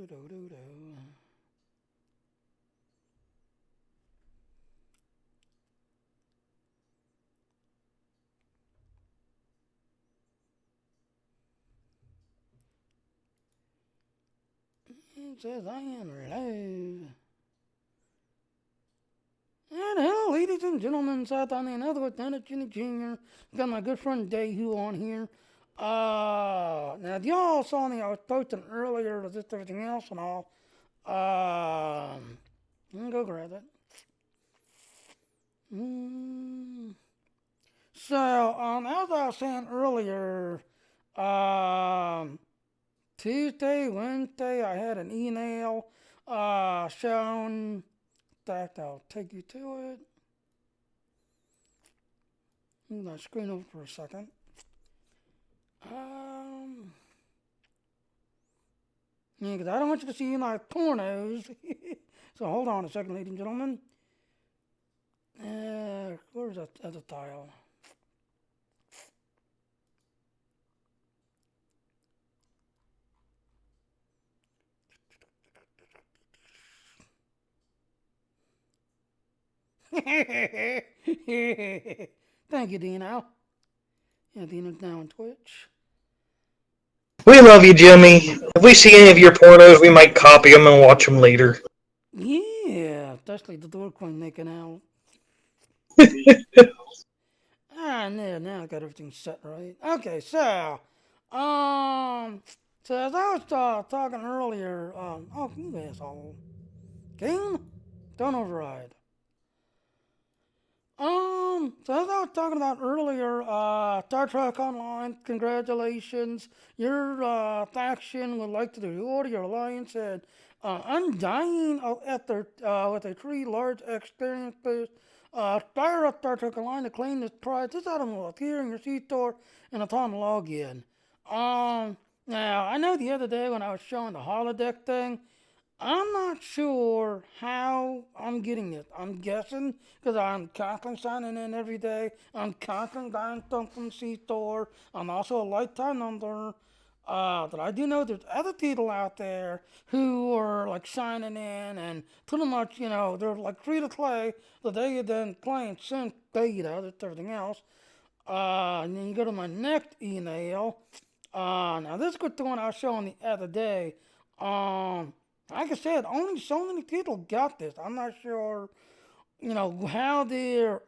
It says I am live. And hello, ladies and gentlemen, South on the another Lieutenant Jimmy Jr. Got my good friend Dehu on here. Now y'all saw me, I was posting earlier with just everything else and all. Let me go grab it. So, as I was saying earlier, Tuesday, Wednesday, I had an email, showing that I'll take you to it. Move my screen over for a second. Yeah, because I don't want you to see my pornos. So hold on a second, ladies and gentlemen. Where's that other tile? Thank you, Dino. Yeah, Dino's now on Twitch. We love you, Jimmy. If we see any of your pornos, we might copy them and watch them later. Yeah, especially the door queen making out. Now I got everything set right. Okay, um, so as I was talking earlier, oh, you asshole. Game? Don't override. So as I was talking about earlier, Star Trek Online, congratulations. Your faction would like to reward your alliance and Undying with a 3 large experiences. Fire up Star Trek Online to claim this prize. This item will appear in your C-store and upon login. Now, I know the other day when I was showing the holodeck thing, I'm not sure how I'm getting it. I'm guessing because I'm constantly signing in every day. I'm constantly buying stuff from C-Store. I'm also a lifetime member. But I do know there's other people out there who are like signing in and pretty much, they're like free to play the day you're done playing since beta, that's everything else. And then you go to my next email. Now this is the one I was showing the other day. Like I said, only so many people got this. I'm not sure, how their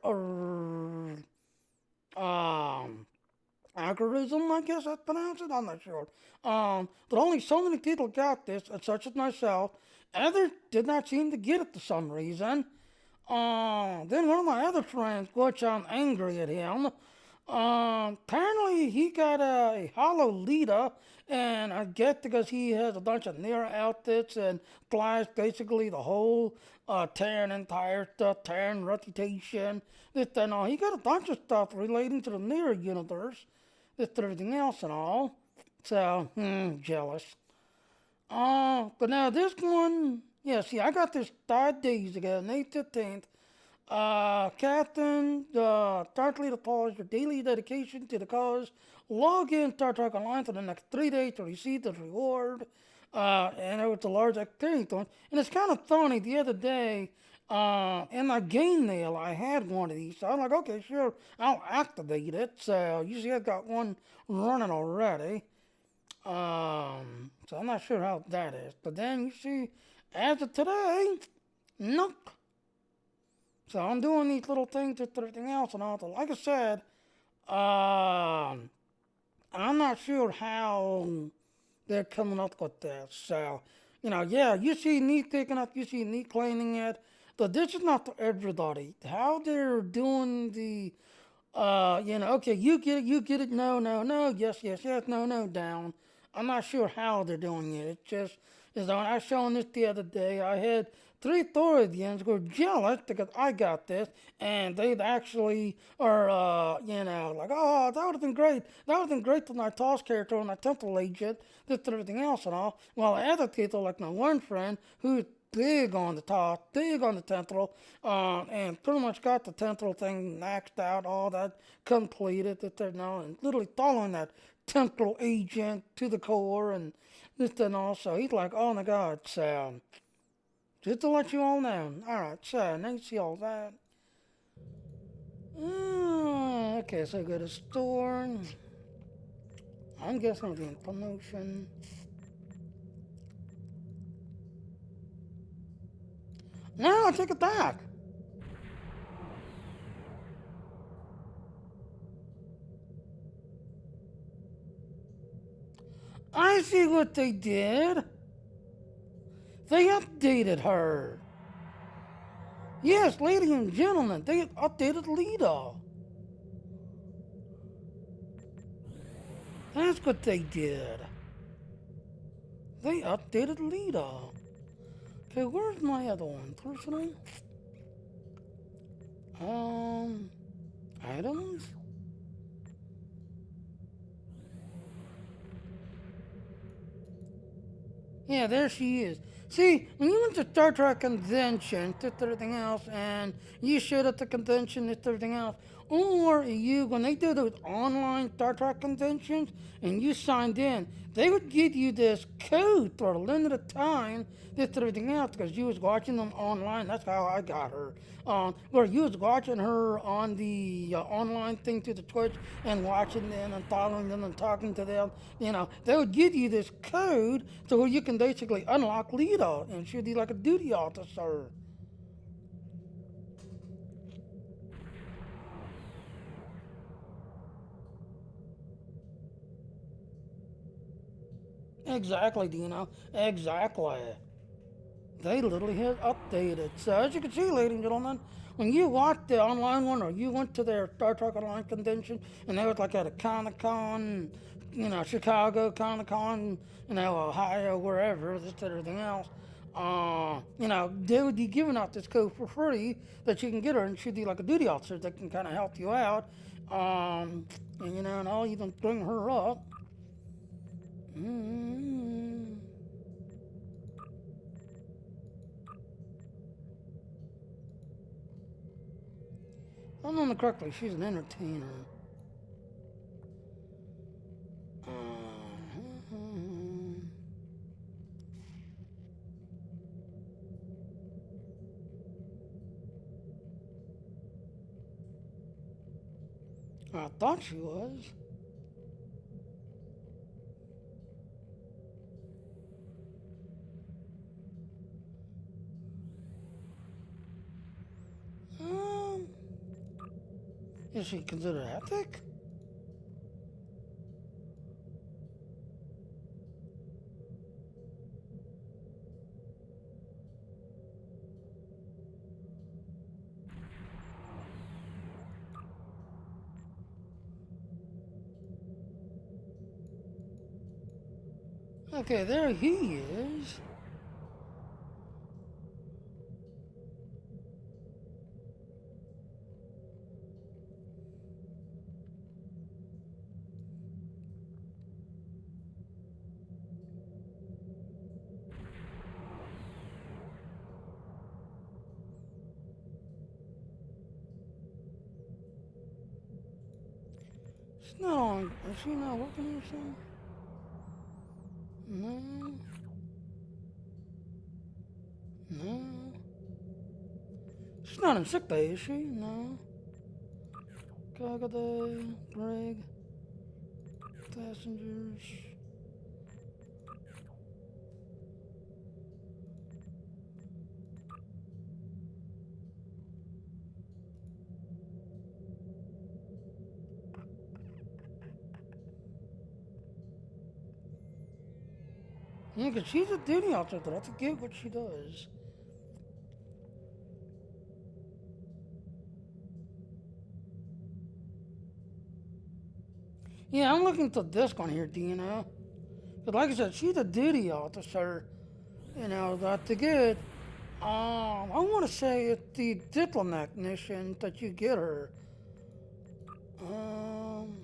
algorithm, I guess that's pronounced it. I'm not sure. But only so many people got this, such as myself. Others did not seem to get it for some reason. Then one of my other friends, which I'm angry at him, apparently he got a hollow Lita, and I guess because he has a bunch of near outfits and flies basically the whole Terran entire stuff, Terran reputation, this and all. He got a bunch of stuff relating to the near universe, this and everything else and all. So, jealous. But now this one, yeah, see, I got this 5 days ago, May 15th. Captain, Starfleet applauds your daily dedication to the cause. Log in Star Trek Online for the next 3 days to receive the reward. And it was a large experience one. And it's kind of funny, the other day, in my game mail, I had one of these. So I'm like, okay, sure, I'll activate it. So you see I've got one running already. So I'm not sure how that is. But then you see, as of today, nope. So I'm doing these little things with everything else and all. But like I said, I'm not sure how they're coming up with this. So, yeah, you see me picking up, you see me claiming it. But this is not for everybody. How they're doing the, okay, you get it, no, no, no, yes, yes, yes, no, no, down. I'm not sure how they're doing it. It's just, I was showing this the other day. I had 3 Thoridians were jealous because I got this, and they actually are, like, oh, that would have been great. That would have been great for my TOS character and my Temple Agent, this and everything else and all. While other people, like my one friend, who's big on the TOS, big on the Temporal, and pretty much got the Temporal thing maxed out, all that completed, that they're now, and literally following that Temporal Agent to the core, and this and also. He's like, oh my God, so just to let you all know. All right, so now you see all that. Okay, so go to store. I'm guessing it'll be in promotion. Now I take it back. I see what they did. They updated her. Yes, ladies and gentlemen, they updated Lita. That's what they did. They updated Lita. Okay, where's my other one? Personal? Items? Yeah, there she is. See, when you went to Star Trek convention, did everything else, and you showed at the convention, did everything else, or you, when they do those online Star Trek conventions, and you signed in, they would give you this code for a limited time, this everything else, because you was watching them online. That's how I got her. Where you was watching her on the online thing through the Twitch and watching them and following them and talking to them. You know, they would give you this code so where you can basically unlock Lita and she'd be like a duty officer. Exactly, Dino. Exactly. They literally had updated. So as you can see, ladies and gentlemen, when you watched the online one or you went to their Star Trek Online convention and they was like at a Comic Con, you know, Chicago Comic Con, you know, Ohio, wherever, this and everything else, you know, they would be giving out this code for free that you can get her and she'd be like a duty officer that can kind of help you out. And you know, and all you can bring her up. Mm-hmm. If I remember correctly, she's an entertainer. I thought she was. Um, is she considered epic? Okay, there he is. She's not on. Is she not working or something? No. No. She's not in sick bay, is she? No. Cargo day, brig, passengers. Yeah, 'cause she's a duty officer, though. I forget what she does. Yeah, I'm looking at the disc on here, do you know? But like I said, she's a duty officer. You know, that's the good. I want to say it's the diplomat mission that you get her. Um,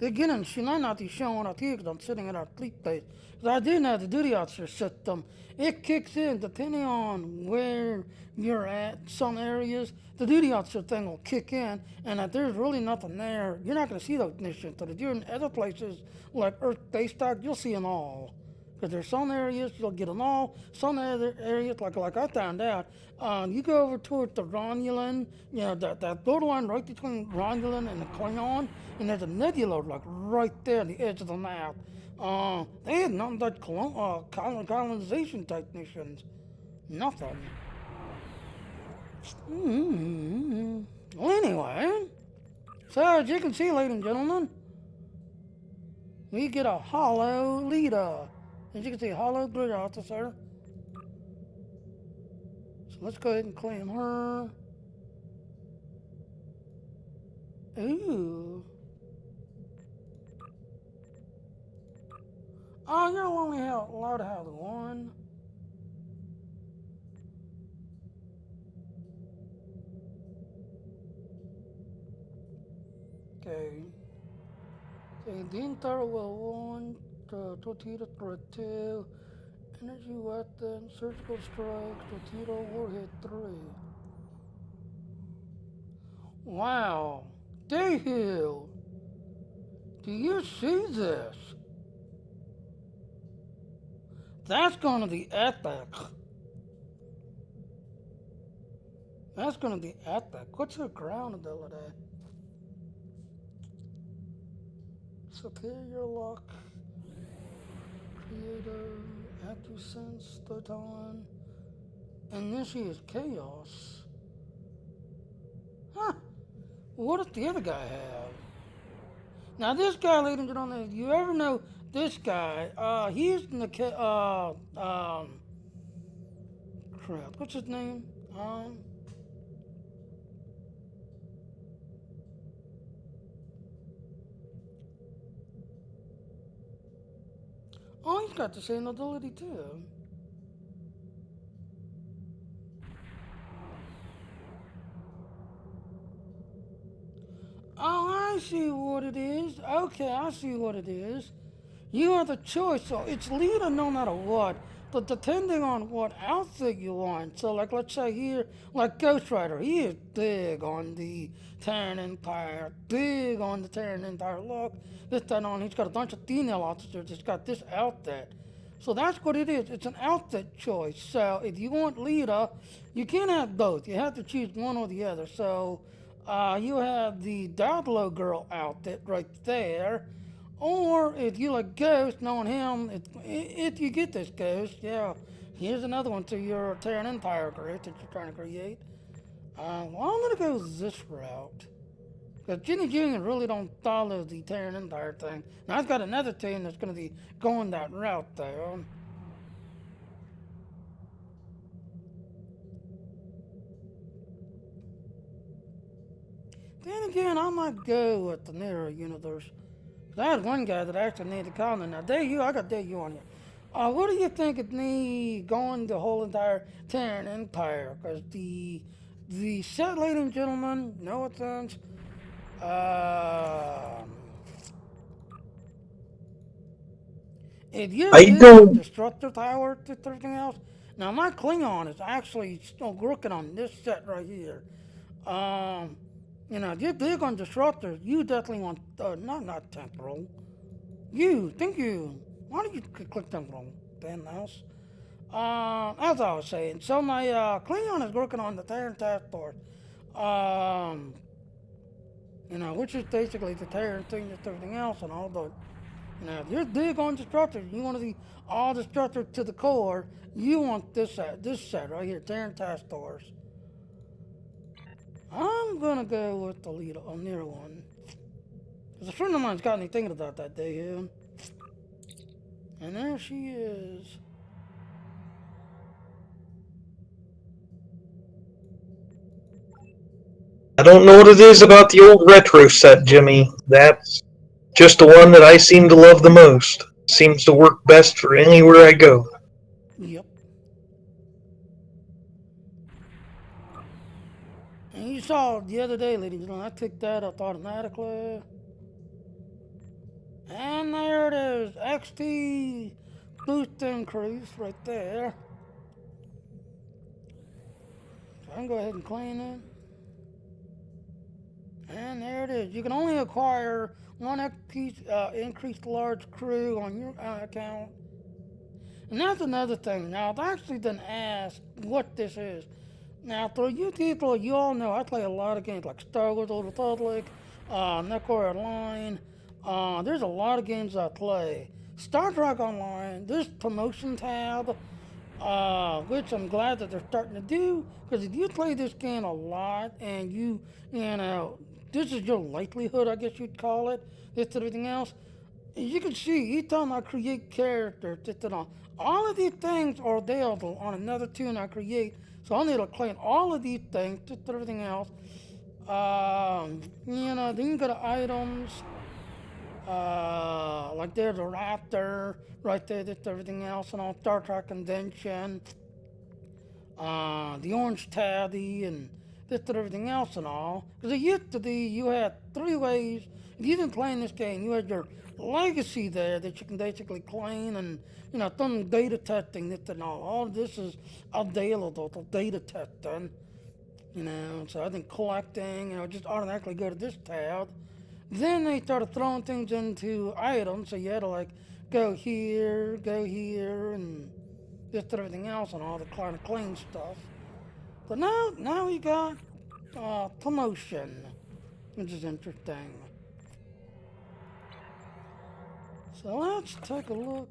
Again, she might not be showing up here because I'm sitting at our sleep base. Because I didn't have the duty officer system. It kicks in depending on where you're at. Some areas, the duty officer thing will kick in, and if there's really nothing there, you're not going to see those missions. But if you're in other places like Earth Base Dock, you'll see them all. Because there's some areas you'll get them all. Some other areas, like I found out, you go over towards the Romulan, that borderline right between Romulan and the Klingon, and there's a nebula like right there on the edge of the map. They had nothing but colonization technicians. Nothing. Well, anyway, so as you can see, ladies and gentlemen, we get a hollow leader. As you can see, hollow grid officer. So let's go ahead and claim her. Ooh. Oh, you're only allowed to have one. Okay. Okay, the entire will one, torpedo threat 2, energy weapon, surgical strike, torpedo warhead 3. Wow. Dayhill. Do you see this? That's gonna be epic. That's gonna be epic. What's her ground ability? Superior luck. Creator. AccuSense. Photon. And then she is chaos. Huh. What does the other guy have? Now this guy, ladies and gentlemen, if you ever know this guy, he's in the crap. What's his name? Oh, he's got the same ability too. Oh, I see what it is. Okay, I see what it is. You have the choice, so it's leader no matter what. But depending on what outfit you want, so like let's say here, like Ghost Rider, he is big on the Terran Empire, big on the Terran Empire. Look, this that on, he's got a bunch of female officers that's got this outfit. So that's what it is. It's an outfit choice. So if you want leader, you can't have both. You have to choose one or the other. So you have the Doubtlow Girl outfit right there. Or if you like Ghost, knowing him, if you get this Ghost, yeah, here's another one to your Terran Empire group that you're trying to create. Well, I'm gonna go this route. Because Ginny Jr. really don't follow the Terran Empire thing. Now I've got another team that's gonna be going that route though. Then again, I might go with the Mirror Universe. I had one guy that actually needed comment. Now, I got you on here. What do you think of me going the whole entire Terran Empire? Because the set, ladies and gentlemen, no offense, if you're I big on don't. Destructor Tower to everything else, now my Klingon is actually still working on this set right here. If you're big on Disruptors, you definitely want, not Temporal. Thank you. Why did you click Temporal, damn mouse? As I was saying, so my Klingon is working on the Terran Task Force. Which is basically the Terran thing that's everything else and all, but, if you're big on Destructors, you want to be all Destructor to the core, you want this set right here, Terran Task Force. I'm gonna go with the leader, near one. Because a friend of mine's got me thinking about that day here. And there she is. I don't know what it is about the old retro set, Jimmy. That's just the one that I seem to love the most. Seems to work best for anywhere I go. Yep. And you saw the other day, ladies and gentlemen, I picked that up automatically. And there it is, XT boost increase right there. So I can go ahead and clean it. And there it is. You can only acquire one increased large crew on your account. And that's another thing. Now, I've actually been asked what this is. Now, for you people, you all know I play a lot of games like Star Wars Old Republic, Necro Online. There's a lot of games I play. Star Trek Online, this promotion tab, which I'm glad that they're starting to do, because if you play this game a lot and you know, this is your likelihood, I guess you'd call it, this and everything else. You can see each time I create characters, all of these things are available on another tune I create. So I need to claim all of these things, just everything else. Then you go to items. Like there's a raptor right there, just everything else, and on Star Trek Convention. The orange tabby and this and everything else and all. Because it used to be you had three ways. If you didn't play in this game, you had your legacy there that you can basically claim and, some data testing, this and all. All this is available for data testing. So I think collecting, just automatically go to this tab. Then they started throwing things into items, so you had to like go here, and this and everything else, and all the kind of clean stuff. But now we got promotion, which is interesting. So let's take a look.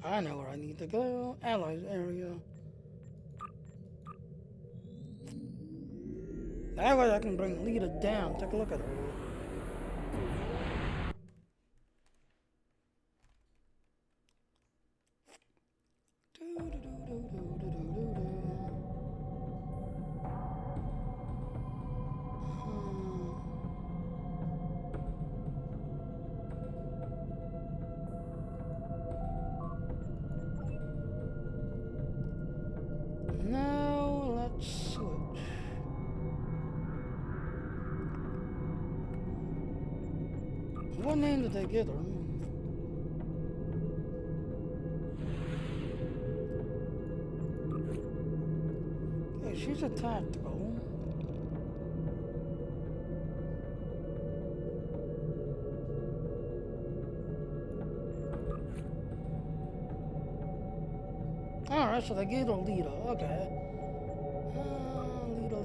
I know where I need to go. Allies area. That way I can bring Lita down. Take a look at her. Now let's switch. What name did they give her? Okay, she's a tactical. Alright, so they gave her Lita. Okay. Lita.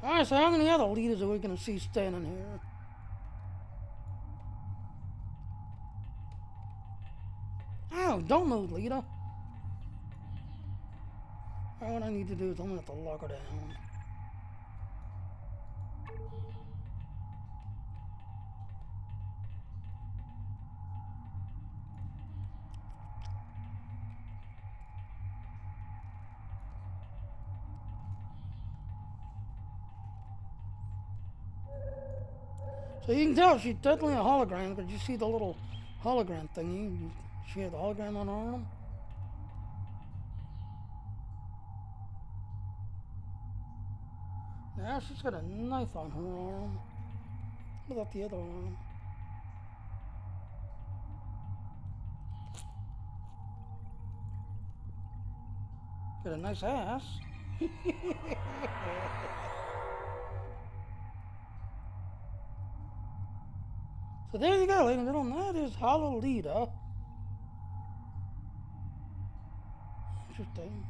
Alright, so how many other leaders are we going to see standing here? Oh, don't move, Lita. All what I need to do is I'm going to have to lock her down. So you can tell she's definitely a hologram because you see the little hologram thingy. She had the hologram on her arm. Now she's got a knife on her arm. What about the other arm? Got a nice ass. So there you go, ladies and gentlemen. That is Hololita. Interesting.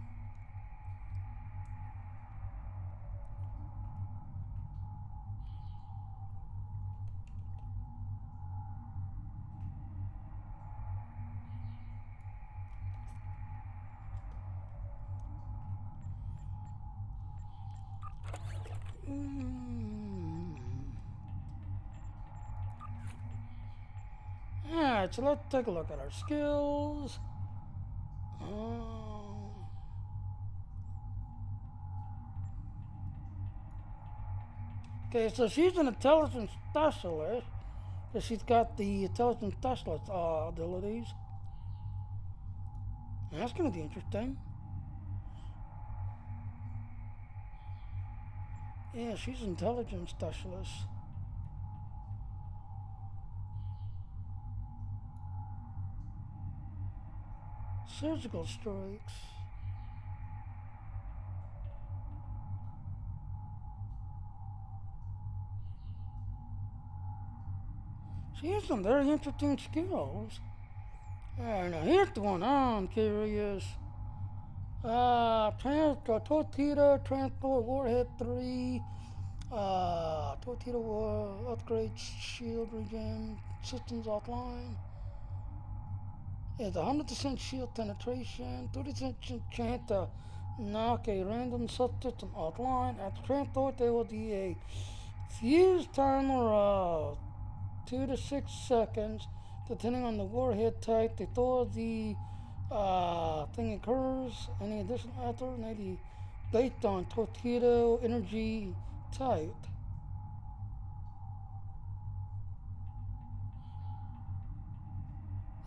Alright, so let's take a look at our skills. Um, okay, so she's an intelligence specialist. Because she's got the intelligence specialist abilities. That's going to be interesting. Yeah, she's an intelligence specialist. Surgical strikes. She has some very interesting skills. Alright, now here's the one I'm curious. Torpedo, transport, warhead 3. Torpedo war, upgrade, shield regen, systems offline. It's 100% shield penetration, 30% chance to knock a random subsystem offline. At the transport, there will be a fuse timer of 2 to 6 seconds, depending on the warhead type. Before the thing occurs, any additional effort may be based on torpedo energy type.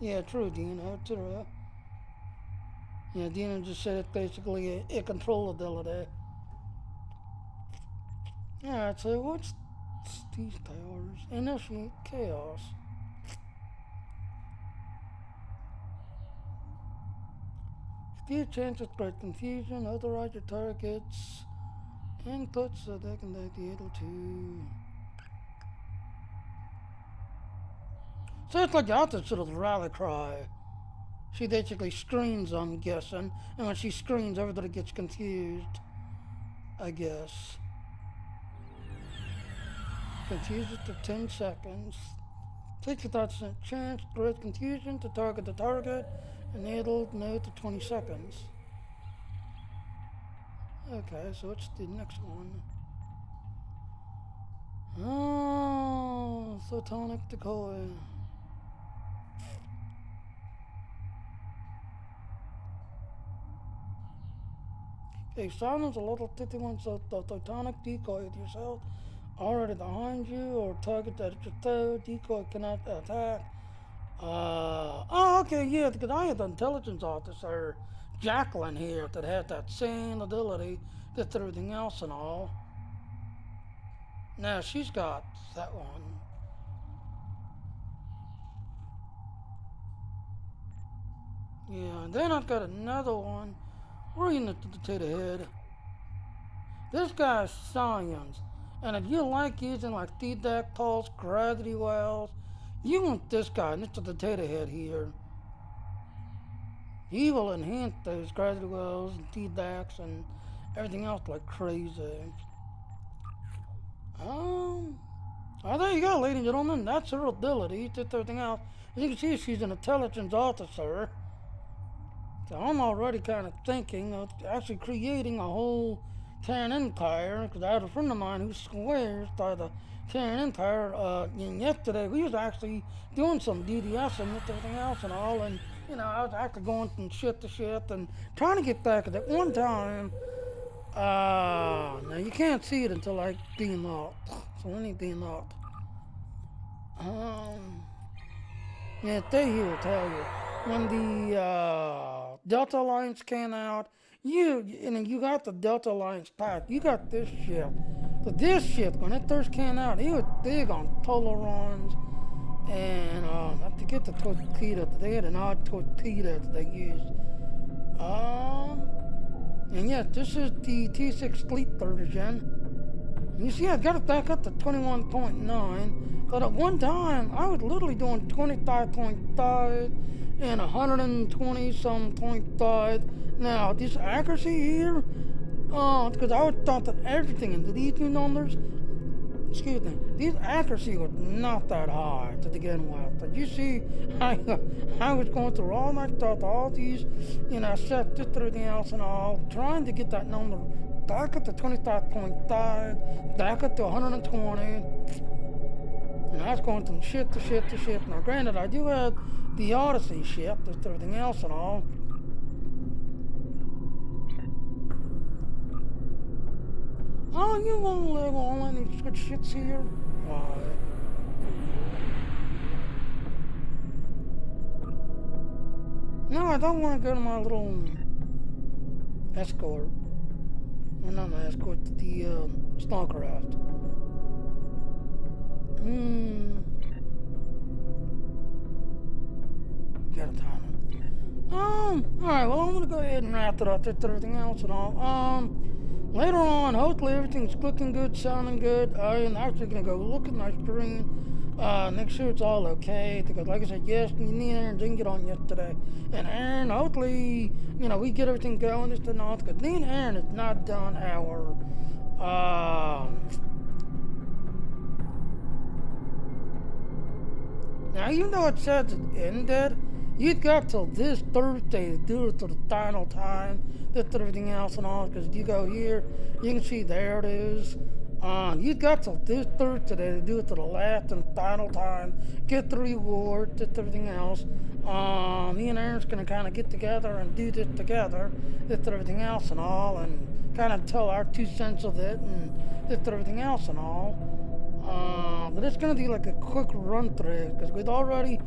Yeah, true, Dina. True. Yeah, Dina just said it's basically a control ability. Alright, so what's these powers? Initiate chaos. Few chances spread confusion, authorize your targets, inputs so they can be able to. So it's like the opposite of the rally cry. She basically screams, I'm guessing, and when she screams, everybody gets confused. I guess. Confuse it to 10 seconds. 65% chance, spread confusion to target the target, and it'll know to 20 seconds. Okay, so what's the next one? Oh, photonic decoy. Okay, silence a level 51 so the photonic decoy with yourself already behind you or target that it's your third decoy cannot attack. Okay, yeah, because I had the intelligence officer, Jacqueline, here that had that same ability, just everything else and all. Now she's got that one. Yeah, and then I've got another one. We're in the potato head. This guy's science. And if you like using like feedback pulse, gravity wells, you want this guy, Mr. Potato Head here. He will enhance those gravity wells and feedbacks and everything else like crazy. Oh, there you go, ladies and gentlemen. That's her ability. Just everything else. As you can see, she's an intelligence officer. So I'm already kind of thinking of actually creating a whole Terran Empire, because I had a friend of mine who swears by the Terran Empire. And yesterday we was actually doing some DDS and everything else and all, and you know I was actually going from ship to ship and trying to get back at that one time. Now you can't see it until I beam up, so let me beam up. Yeah, they here will tell you when the Delta Alliance came out. You got the Delta Alliance pack. You got this ship. But this ship, when it first came out, it was big on Polaron and I forget the torpedo. They had an odd torpedo that they used. And yeah, this is the T6 Fleet version. You see, I got it back up to 21.9, but at one time, I was literally doing 25.5 and 120 some 0.5. Now, this accuracy here, because I was thought that everything into these two numbers, excuse me, these accuracy was not that high to begin with. But you see, I was going through all my stuff, all these, set just everything else and all, trying to get that number back up to 25.5, back up to 120. And I was going from ship to ship to ship. Now, granted, I do have the Odyssey ship, just everything else and all. Oh, you won't live on any good shits here? Why? No, I don't want to go to my little escort. Well, not my escort, the Starcraft. Got a timer. Alright, well, I'm gonna go ahead and wrap it up with everything else and all. Later on, hopefully everything's looking good, sounding good. I am actually gonna go look at my screen. Make sure it's all okay. Because, like I said, yes, me and Aaron didn't get on yesterday. And Aaron, hopefully, we get everything going just and all. Because me and Aaron has not done our, now, even though it says it ended, you've got till this Thursday to do it to the final time, just everything else and all, because you go here, you can see there it is. You've got till this Thursday to do it to the last and final time, get the reward, just everything else. Me and Aaron's going to kind of get together and do this together, just everything else and all, and kind of tell our 2 cents of it, and just everything else and all. But it's gonna be like a quick run through because we'd already,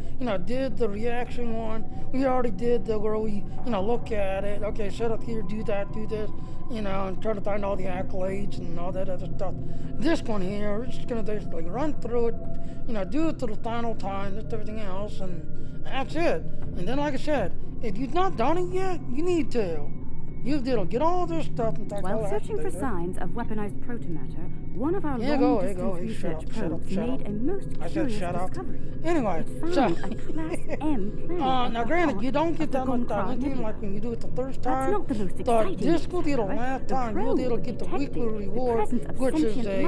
did the reaction one. We already did the where we, look at it. Okay, set up here, do that, do this, and try to find all the accolades and all that other stuff. This one here, we're just gonna basically run through it, do it to the final time, just everything else, and that's it. And then, like I said, if you've not done it yet, you need to. You did get all this stuff and while searching for signs of weaponized protomatter, one of our long-distance research probes made a most curious discovery. Anyway, it found a Class M planet. Now granted, you don't get that much time like when you do it the first time. That's not the most but exciting this will be the last time you'll be able to get the weekly reward, which is a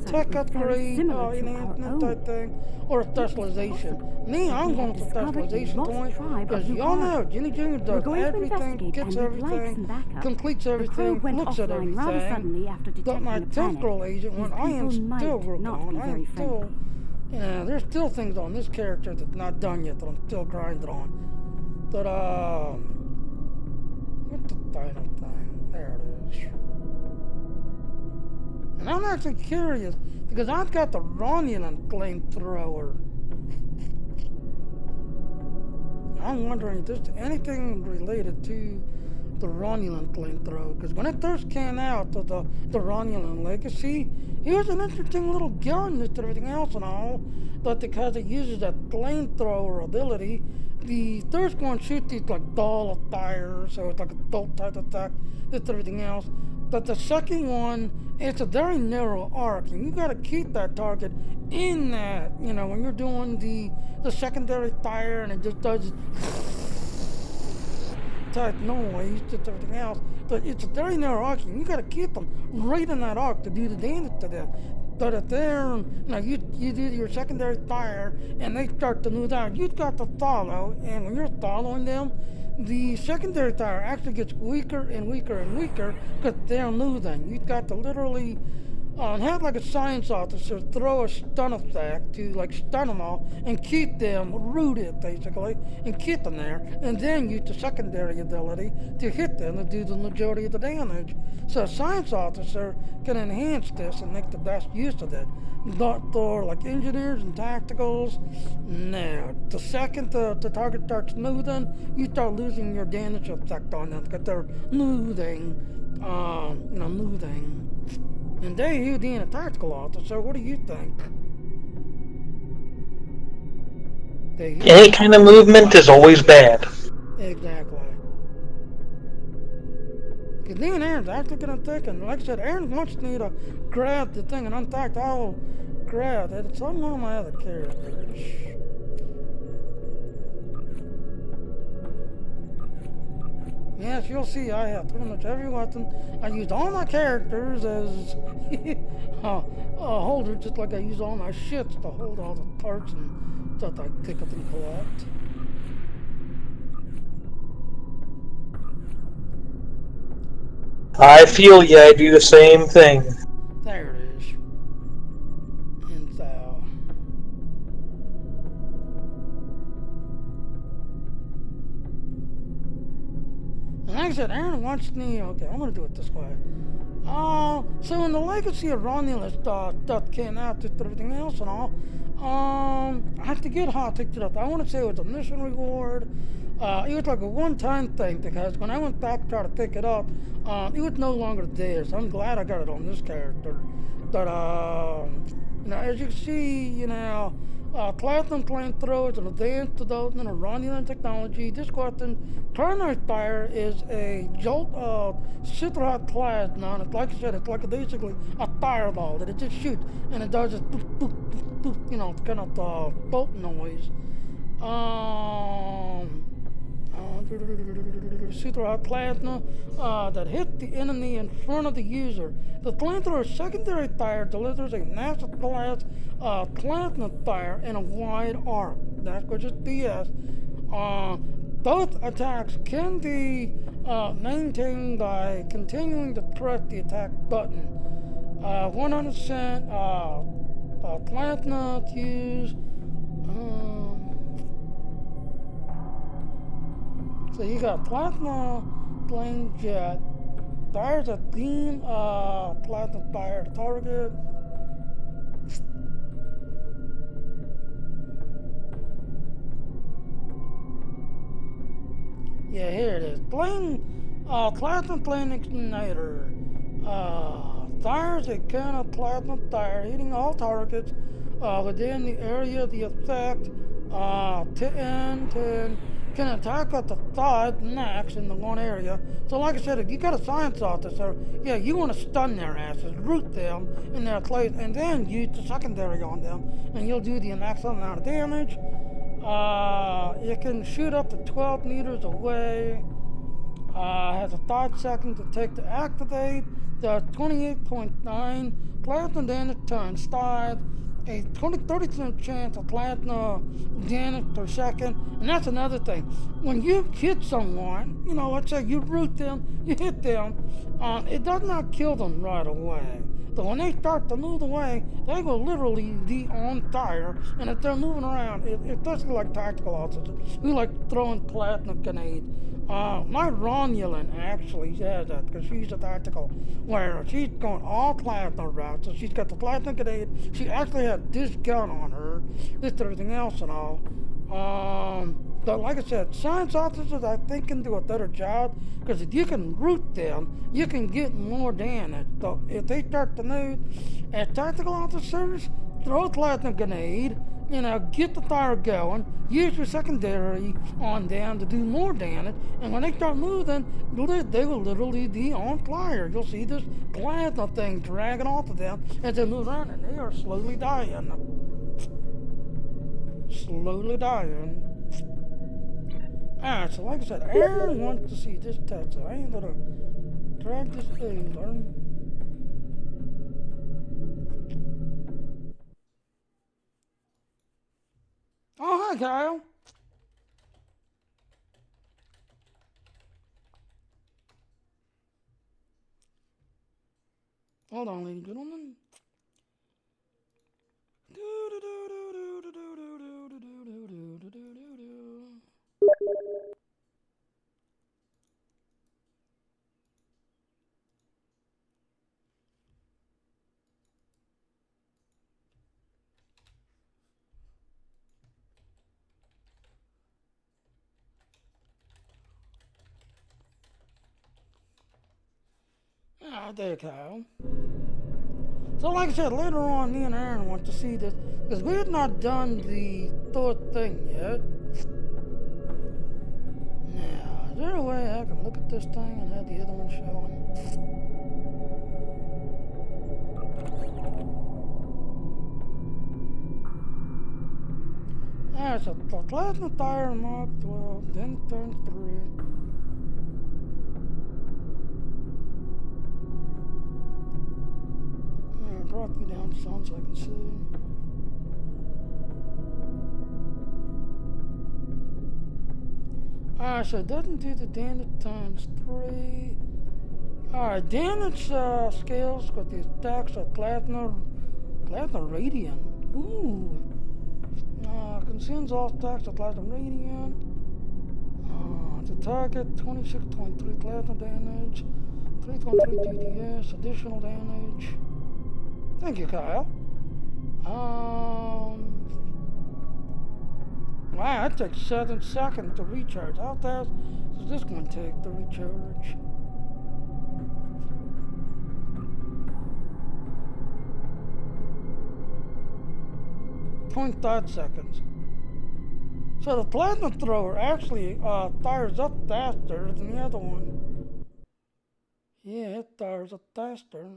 tech upgrade, enhancement type thing, or a specialization. Me, I'm going to specialization point because y'all know Jenny Jr. does everything, gets everything, completes everything, looks at everything. But my temporal agent one, I am still working on. I am still, there's still things on this character that's not done yet that I'm still grinding on. But what's the final thing? There it is. And I'm actually curious because I've got the Romulan flamethrower. I'm wondering if there's anything related to the Romulan flamethrower. Because when it first came out of the Romulan Legacy, it was an interesting little gun and everything else and all. But because it uses that flamethrower ability, the first one shoots these like ball of fire, so it's like a bolt type attack, this everything else. But the second one, it's a very narrow arc, and you gotta keep that target in that, when you're doing the secondary fire, and it just does type noise, just everything else. But it's a very narrow arc, and you gotta keep them right in that arc to do the damage to them. But if they're, you do your secondary fire, and they start to move out, you've got to follow, and when you're following them, the secondary fire actually gets weaker and weaker and weaker because they're moving. You've got to literally have like a science officer throw a stun effect to like stun them all and keep them rooted basically and keep them there, and then use the secondary ability to hit them and do the majority of the damage. So a science officer can enhance this and make the best use of it. But for like engineers and tacticals, no. The second the target starts moving, you start losing your damage effect on them because they're moving, moving. And they, you being a tactical officer, what do you think? Any kind of movement is always bad. Exactly. Because me and Aaron's actually going to take it. Like I said, Aaron wants me to grab the thing, and in fact, I'll grab it. It's on one of my other characters. Yes, you'll see I have pretty much every weapon. I used all my characters as holders, just like I use all my shits to hold all the parts and stuff I pick up and collect. I feel ya, I do the same thing. There it is. And so... And like I said, Aaron wants me... Okay, I'm going to do it this way. So in the Legacy of Romulus that came out, just everything else and all, I have to get hot to that. I want to say it was a mission reward. It was like a one-time thing because when I went back to try to pick it up, it was no longer there. So I'm glad I got it on this character. But as you can see, platinum flamethrowers and advanced development of Romulan technology. This squadron's primary fire is a jolt of super hot plasma. And like I said, it's like basically a fireball that it just shoots and it does this boop, boop, boop, boop, kind of bolt noise. Super hot plasma that hit the enemy in front of the user. The flamethrower's secondary fire delivers a massive blast of plasma fire in a wide arc. That's just BS. Both attacks can be maintained by continuing to press the attack button. 100% plasma to use. So you got plasma flame jet, fires a beam plasma fire target. Yeah, here it is. Plasma flame igniter. Fires a can of plasma fire, hitting all targets within the area of the effect. 10 can attack at the third max in the one area. So like I said, if you got a science officer, yeah, you want to stun their asses, root them in their place, and then use the secondary on them, and you'll do the maximum amount of damage. You can shoot up to 12 meters away. Has a 5 seconds to take to activate. Does 28.9 plasma damage turns 5. A 30% chance of plasma damage per second. And that's another thing. When you hit someone, let's say you root them, you hit them, it does not kill them right away. But when they start to move away, they will literally be on fire. And if they're moving around, it's just like tactical officers. We like throwing plasma grenades. My Romulan actually has that because she's a tactical, where she's going all plasma route. So she's got the plasma grenade. She actually has this gun on her, this and everything else and all. But like I said, science officers I think can do a better job because if you can root them, you can get more damage. So if they start to move, as tactical officers, throw a plasma grenade, get the fire going, use your secondary on them to do more damage, and when they start moving, they will literally be on fire. You'll see this plasma thing dragging off of them as they move around, and they are slowly dying. Slowly dying. Alright, so like I said, Aaron wants to see this test, so I ain't gonna drag this over. Oh, hi, Kyle. Hold on, ladies and gentlemen. Ah, there, Kyle. So like I said, later on, me and Aaron want to see this, because we have not done the third thing yet. Now, is there a way I can look at this thing and have the other one showing? Alright, so the plasma fire Mark 12, then turns 3. Brought me down some so I can see. Alright, so it doesn't do the damage times 3. Alright, damage scales with the attacks of plasma radiant. Ooh. Consumes all attacks of plasma radiant. The target 26.3 plasma damage. 3 3.3 GDS, additional damage. Thank you, Kyle. Wow, that takes 7 seconds to recharge. How fast does this one take to recharge? .5 seconds. So the platinum thrower actually fires up faster than the other one. Yeah, it fires up faster.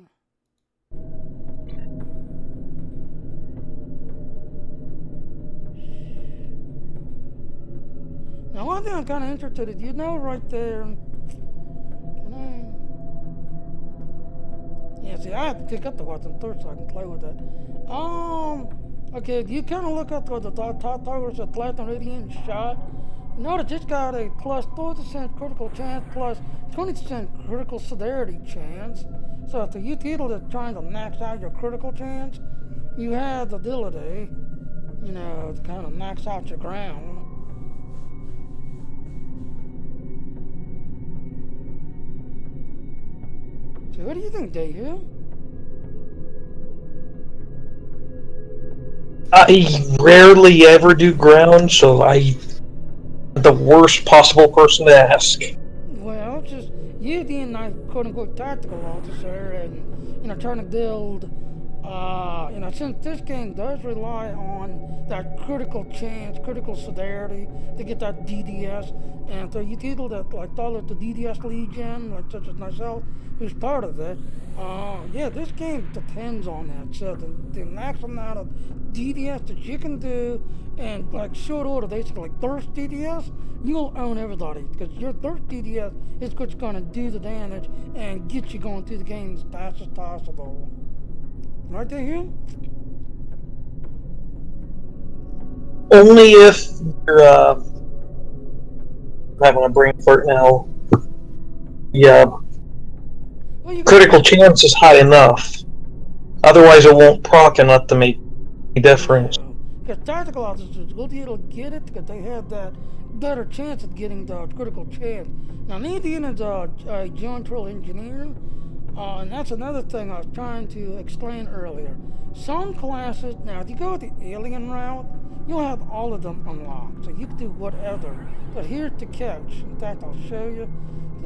Now one thing I'm kind of interested in, you know right there, can I? Yeah, see, I have to pick up the weapon first so I can play with it. Okay, you kind of look up where the top towers of platinum radiant shot. Notice it's got a plus 4% critical chance plus 20% critical severity chance. So if the utility is trying to max out your critical chance, you have the ability, you know, to kind of max out your ground. So what do you think, Dave? I rarely ever do ground, so I'm the worst possible person to ask. Well, just you being a quote unquote tactical officer and, you know, trying to build, you know, since this game does rely on that critical chance, critical severity to get that DDS, and so you people that like follow the DDS Legion, like such as myself, who's part of it, yeah, this game depends on that. So the max amount of DDS that you can do, and like short order, basically like burst DDS, you'll own everybody because your burst DDS is what's going to do the damage and get you going through the game as fast as possible. Right there, Hugh? Only if you're I'm having a brain fart now. Yeah, Well, you critical chance is high enough. Otherwise, it won't proc enough to make a difference. Because tactical officers will be able to get it because they have that better chance of getting the critical chance. Now, Nadine is a geometral engineer, and that's another thing I was trying to explain earlier. Some classes, now if you go the alien route, you'll have all of them unlocked, so you can do whatever. But here's the catch. In fact, I'll show you.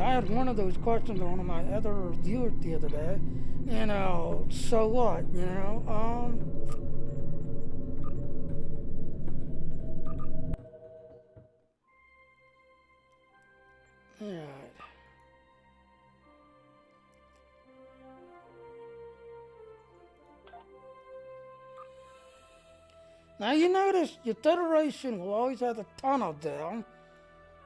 I had one of those questions on one of my other viewers the other day. You know, so what? You know, Alright. Now you notice your Federation will always have a ton of them.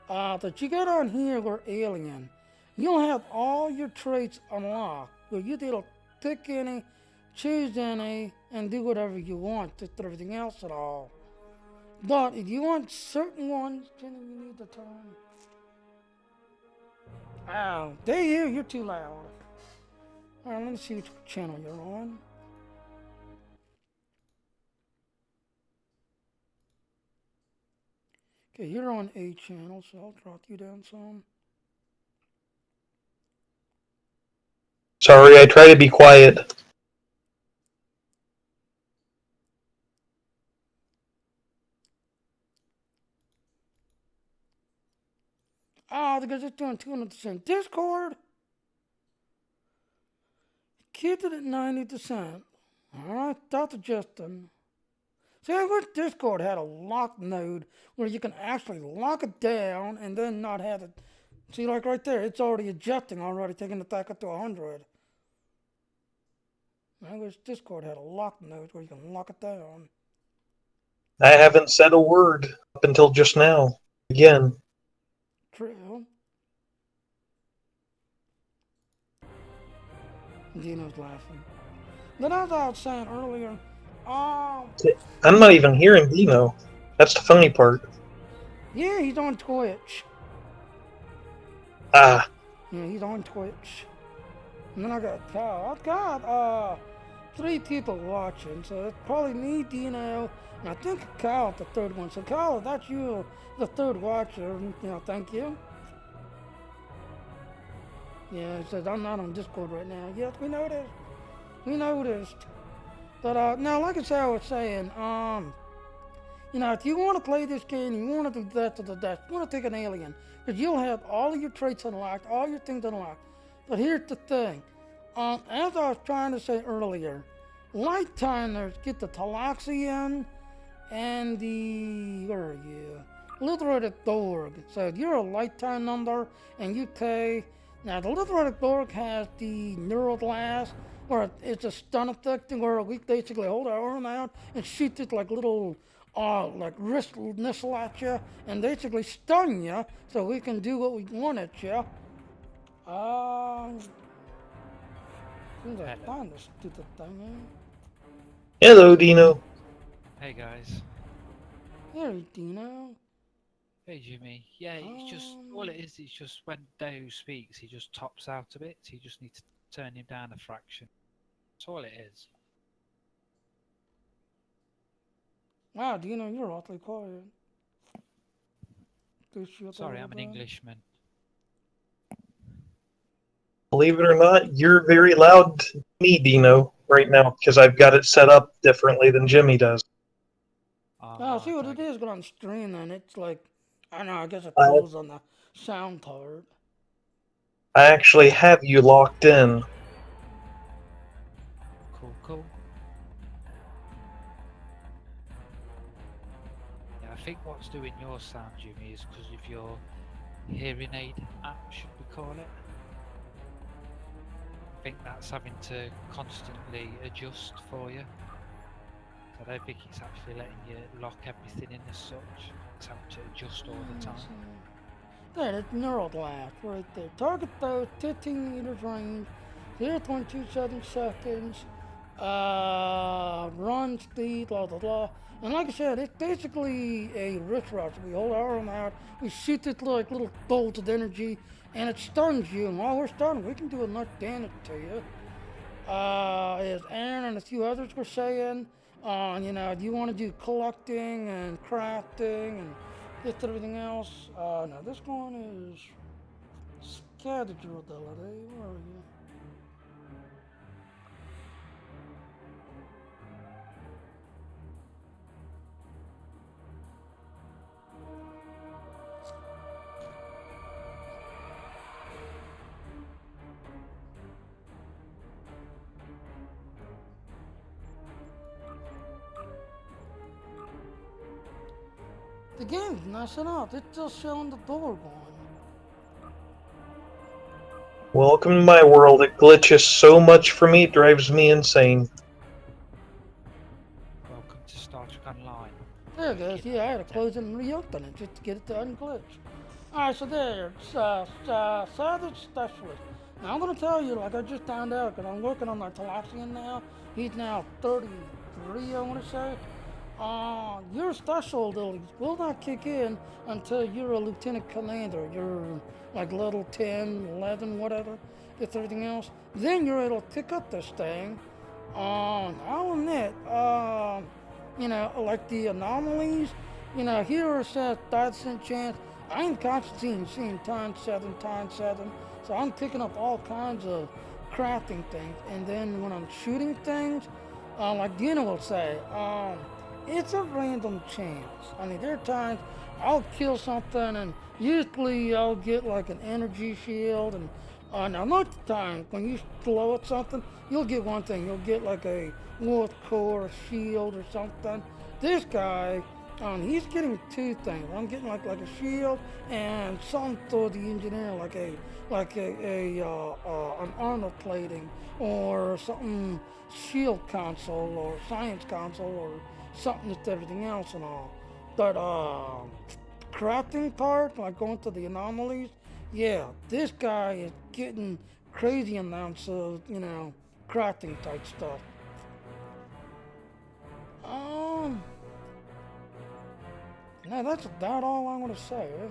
But you get on here, we're alien. You'll have all your traits unlocked. Where you will pick any, choose any, and do whatever you want with everything else at all. But if you want certain ones, then you need to turn. Ow, there you're too loud. Alright, let me see which channel you're on. Okay, you're on A channel, so I'll drop you down some. Sorry, I try to be quiet. Because it's doing 200%. Discord, keep it at 90%. Alright, that's Justin. See, I wish Discord had a lock node where you can actually lock it down and then not have it. See, like right there, it's already adjusting, already taking it back up to 100. I wish Discord had a lock node where you can lock it down. I haven't said a word up until just now. Again. True. Dino's laughing. But as I was saying earlier, I'm not even hearing Dino. That's the funny part. yeah, he's on Twitch. Ah. Yeah, he's on Twitch. And then I got Kyle. I've got 3 people watching, so it's probably me, Dino, and I think Kyle, the third one. So Kyle, if that's you, the third watcher, you know, thank you. Yeah, it says I'm not on Discord right now. Yes, we noticed. We noticed. But now, like I was saying, if you want to play this game, you want to do that to the death, you want to take an alien, because you'll have all of your traits unlocked, all your things unlocked. But here's the thing. As I was trying to say earlier, Lighttimers get the Talaxian and the, where are you? Lithoretic Dorg. So you're a Lighttime number and you pay. Now the Lithoretic Dorg has the Neural Blast, where it's a stun effect where we basically hold our arm out and shoot it like little like wrist missile at you and basically stun you so we can do what we want at you. As soon as I find this stupid thing, man. Hello, Dino. Hey guys. Hey, Dino. Hey Jimmy. Yeah, it's just all it is. It's just when Deo speaks, he just tops out a bit. So you just need to turn him down a fraction. That's all it is. Wow, Dino, you're awfully quiet. Sorry, I'm an Englishman. Believe it or not, you're very loud to me, Dino, right now, because I've got it set up differently than Jimmy does. Oh, see what it is when I'm streaming. It's like, I don't know, I guess it goes on the sound card. I actually have you locked in. Cool. Yeah, I think what's doing your sound, Jimmy, is because of your hearing aid app, should we call it? I think that's having to constantly adjust for you. I don't think it's actually letting you lock everything in as such. It's having to adjust all the time. There, it's Neural Blast right there. Target those 15 meters range, 0.27 seconds, run speed, blah blah blah. And like I said, it's basically a wrist rush. We hold our arm out, we shoot it like little bolts of energy, and it stuns you. And while we're stunned, we can do enough damage to you. As Aaron and a few others were saying, do you want to do collecting and crafting and just everything else? Now this one is scavenger ability. Where are you? The game's messing up. It's just showing the door going. Welcome to my world. It glitches so much for me, it drives me insane. Welcome to Star Trek Online. There it goes. Yeah, I had to close it and reopen it just to get it to unglitch. Alright, so there, Savage Specialist. Now I'm going to tell you, like I just found out, because I'm working on my Talaxian now. He's now 33, I want to say. Your special abilities will not kick in until you're a lieutenant commander. You're like level 10, 11, whatever, gets everything else. Then you're able to pick up this thing. I'll admit, like the anomalies, here it says 5% chance. I'm constantly seeing times 7, so I'm picking up all kinds of crafting things. And then when I'm shooting things, like Dina will say, it's a random chance. I mean, there are times I'll kill something and usually I'll get like an energy shield. And now most of the time when you blow at something, you'll get one thing. You'll get like a wolf core, shield or something. This guy, he's getting two things. I'm getting like a shield and something for the engineer, like an armor plating or something, shield console or science console or something with everything else and all. But crafting part, like going to the anomalies, yeah, this guy is getting crazy amounts of, crafting type stuff. Now that's about all I'm gonna say, right?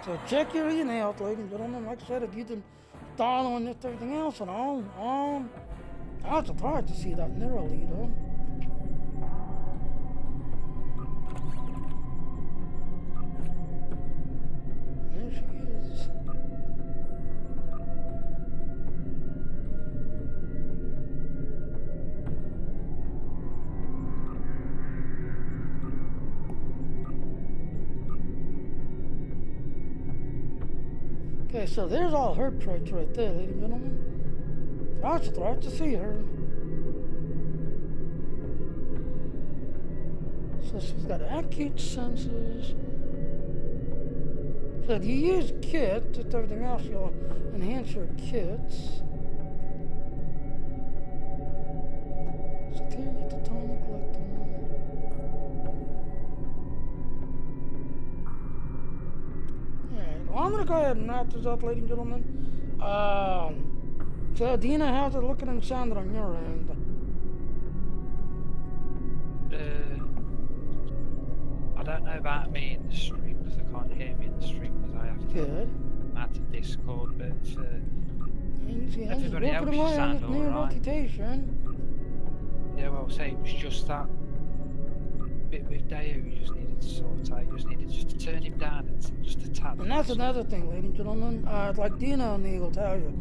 So check your email, ladies and gentlemen. Like I said, if you didn't follow on this everything else and all, I was surprised to see that Nero leader. Okay, so there's all her traits right there, ladies and gentlemen. That's a threat to see her. So she's got acute senses. So if you use kit, just everything else, you'll enhance your kits. Security tonic lectern. Alright, well, I'm gonna go ahead and wrap this up, ladies and gentlemen. So Dina, how's it looking and sounding on your end? I don't know about me in the stream because I can't hear me in the stream because I have to add to Discord, but everybody else should sound alright. Yeah, well, say it was just that bit with Deo you just needed to sort out. You just needed to turn him down just a tad. And that's another thing, ladies and gentlemen. Like Dina and Eagle tell you,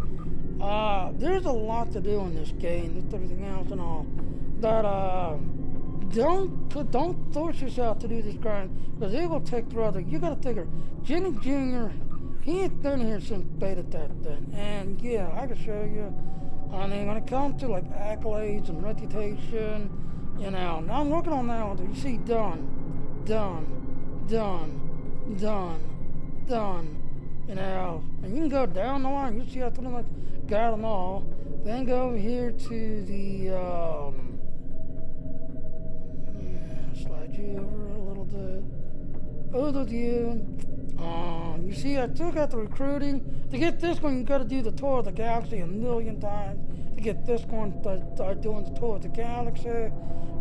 there's a lot to do in this game, with everything else and all. That don't force yourself to do this grind, because it will take forever. You gotta take her. Jimmy Jr., he ain't been here since beta testing, and yeah, I can show you. I mean, when it comes to like accolades and reputation, you know, now I'm working on that one. You see, Dunn, you know, and you can go down the line. You see, I pretty much got them all. Then go over here to the slide you over a little bit. Overview. You see, I took out the recruiting. To get this one, you got to do the tour of the galaxy 1,000,000 times. To get this one, start doing the tour of the galaxy.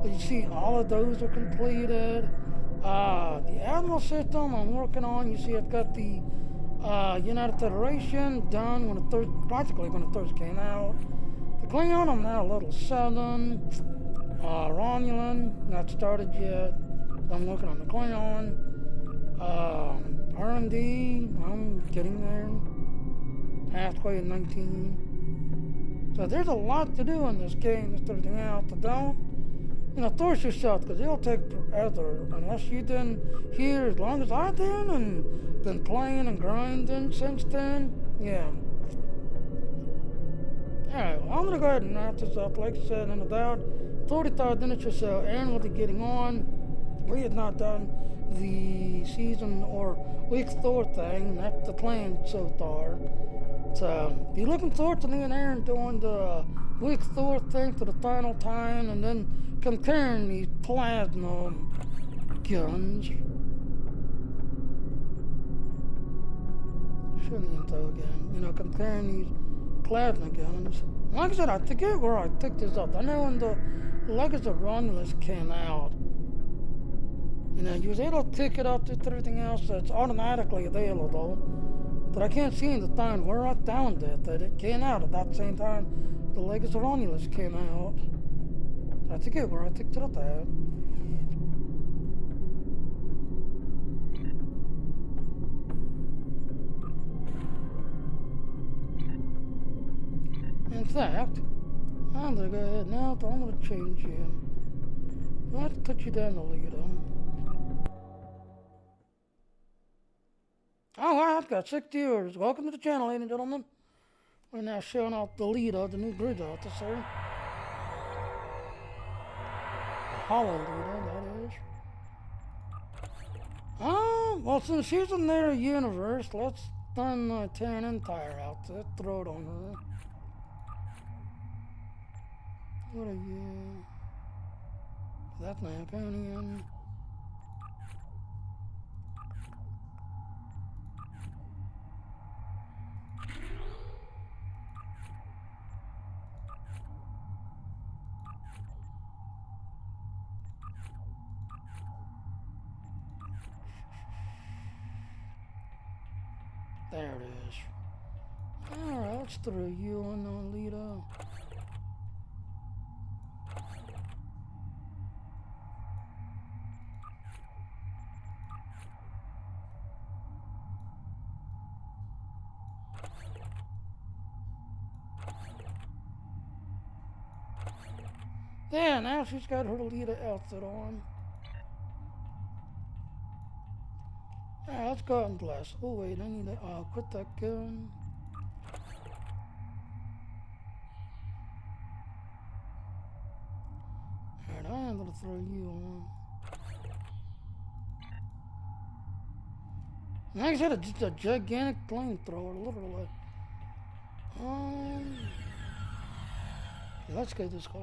But you see, all of those are completed. The Admiral system I'm working on. You see, I've got the United Federation done practically when it first came out. The Klingon, I'm now level 7. Romulan, not started yet. I'm working on the Klingon. R&D, I'm getting there. Halfway at 19. So there's a lot to do in this game, just everything else. So don't, force yourself, because it'll take forever. Unless you've been here as long as I did and been playing and grinding since then. Yeah. Alright, well, I'm going to go ahead and wrap this up. Like I said, in about 45 minutes or so, Aaron will be getting on. We have not done the season or week 4 thing. That's the plan so far. So, be looking forward to me and Aaron doing the week 4 thing for the final time and then comparing these plasma guns. Show the info again. Comparing these plasma guns. Like I said, I forget where I picked this up. I know when the Legacy of Romulus came out, you was able to pick it up with everything else that's automatically available. But I can't seem to find where I found it, that it came out at that same time the Legacy of Romulus came out. I forget where I picked it up at. In fact, I'm gonna go ahead now, but I'm gonna change you. Let's put you down the leader. Alright, I've got 6 viewers. Welcome to the channel, ladies and gentlemen. We're now showing off the leader, the new bridge officer. The hollow leader, that is. Well, since she's in their universe, let's run Terran Empire out there, throw it on her. What are you? That's my opinion. There it is. Alright, let's throw you on the leader. Yeah, now she's got her leader outfit on. Alright, let's go out and blast. Oh wait, I need to quit that gun. Alright, I am gonna throw you on. Like I said, it's just a gigantic flamethrower, literally. Let's get this guy.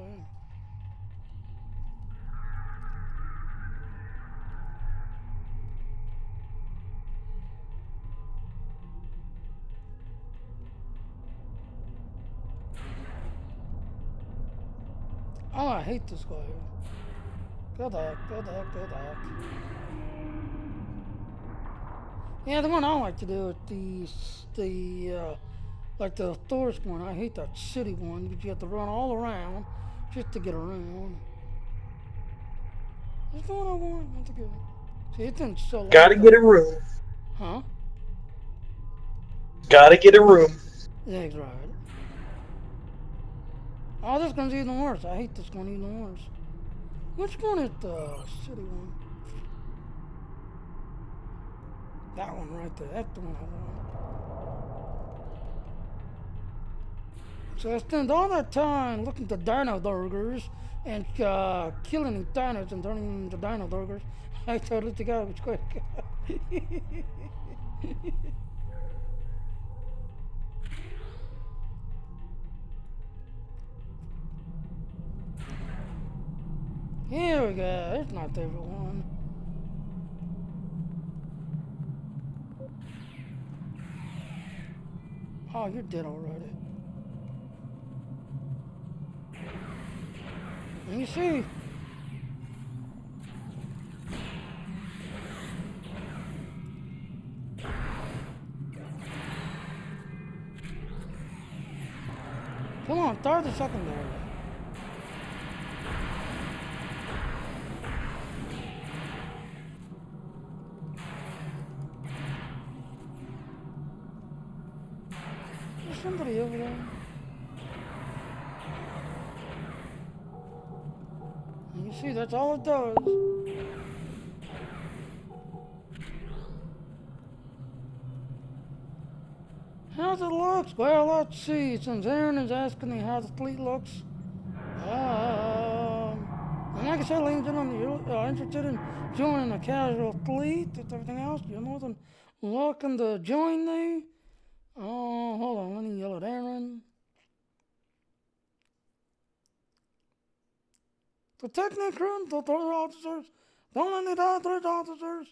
Oh, I hate this guy. Go back. Yeah, the one I like to do is like the Thor's one. I hate that city one because you have to run all around just to get around. That's the one I want to go. See, it didn't so. Gotta get a room. Huh? Gotta get a room. Yeah, that's right. Oh, this one's even worse. I hate this one even worse. Which one is the city one? That one right there. That's the one I want. So I spent all that time looking at the dino burgers and killing the dinos and turning them into dino burgers. I totally forgot it was quick. Here we go. It's my favorite one. Oh, you're dead already. And you see. Come on, throw the secondary. There's somebody over there. And you see, that's all it does. How's it looks? Well, let's see. Since Aaron is asking me how the fleet looks, and like I said, ladies and gentlemen, you're interested in joining a casual fleet and everything else, you're more than welcome to join me. Oh, hold on, let me yell at Aaron. The technical crew, the third officers, don't let me die, third officers.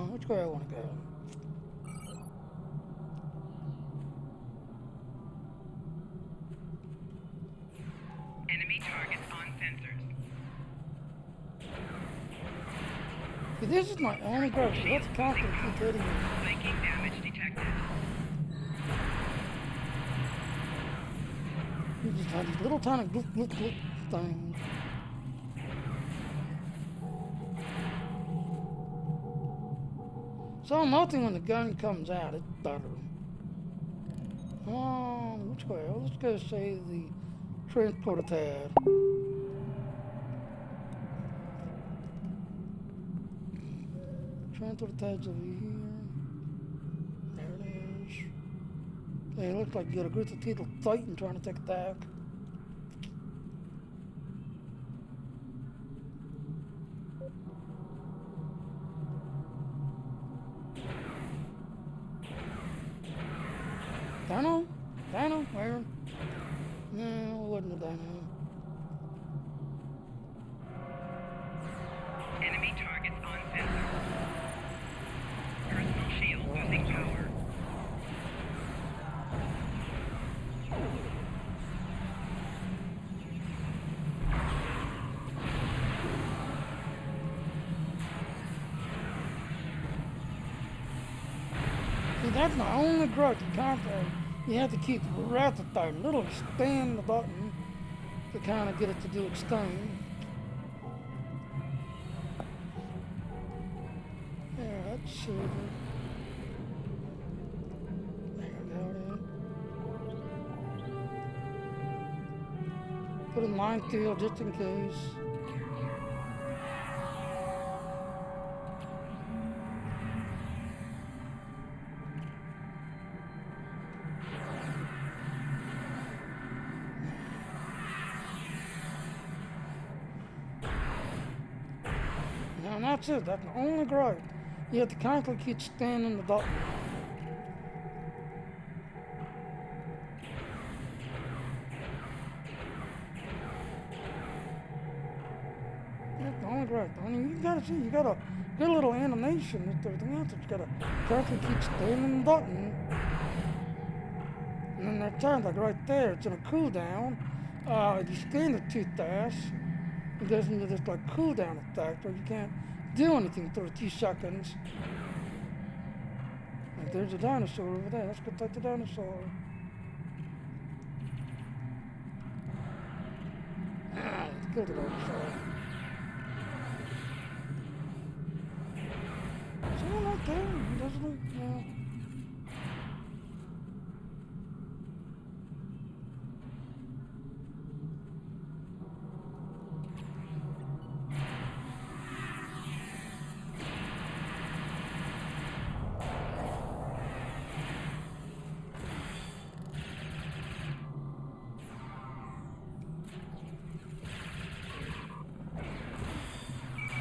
Which way I want to go? Enemy targets on sensors. See, this is my only gravity. Let's constantly keep hitting me. Spiking damage detected. You just have these little tiny bloop bloop bloop things. So I'm noting when the gun comes out, it's better. Which way? Well, let's go say the transporter pad. Transporter pad's over here. There it is. Hey, it looks like you got a group of people fighting trying to take attack. Dino? Where? No, it wasn't a dino. Enemy targets on sensor. Personal shield losing power. 1 That's the only gripe. You have to keep right at that little stand the button to kind of get it to do its thing. Yeah, that's super. There we go then. Put in line field just in case. And that's it. That's the only gripe. You have to constantly keep standing the button. That's the only gripe. I mean, you gotta see, you got a good little animation with everything else. You gotta constantly keep standing the button. And then that turns like right there. It's in a cooldown. If you stand it too fast, it goes into this like cooldown effect where you can't do anything for 2 seconds. And there's a dinosaur over there. Let's go take the dinosaur. Let's kill the dinosaur. Someone right there, doesn't it? Yeah.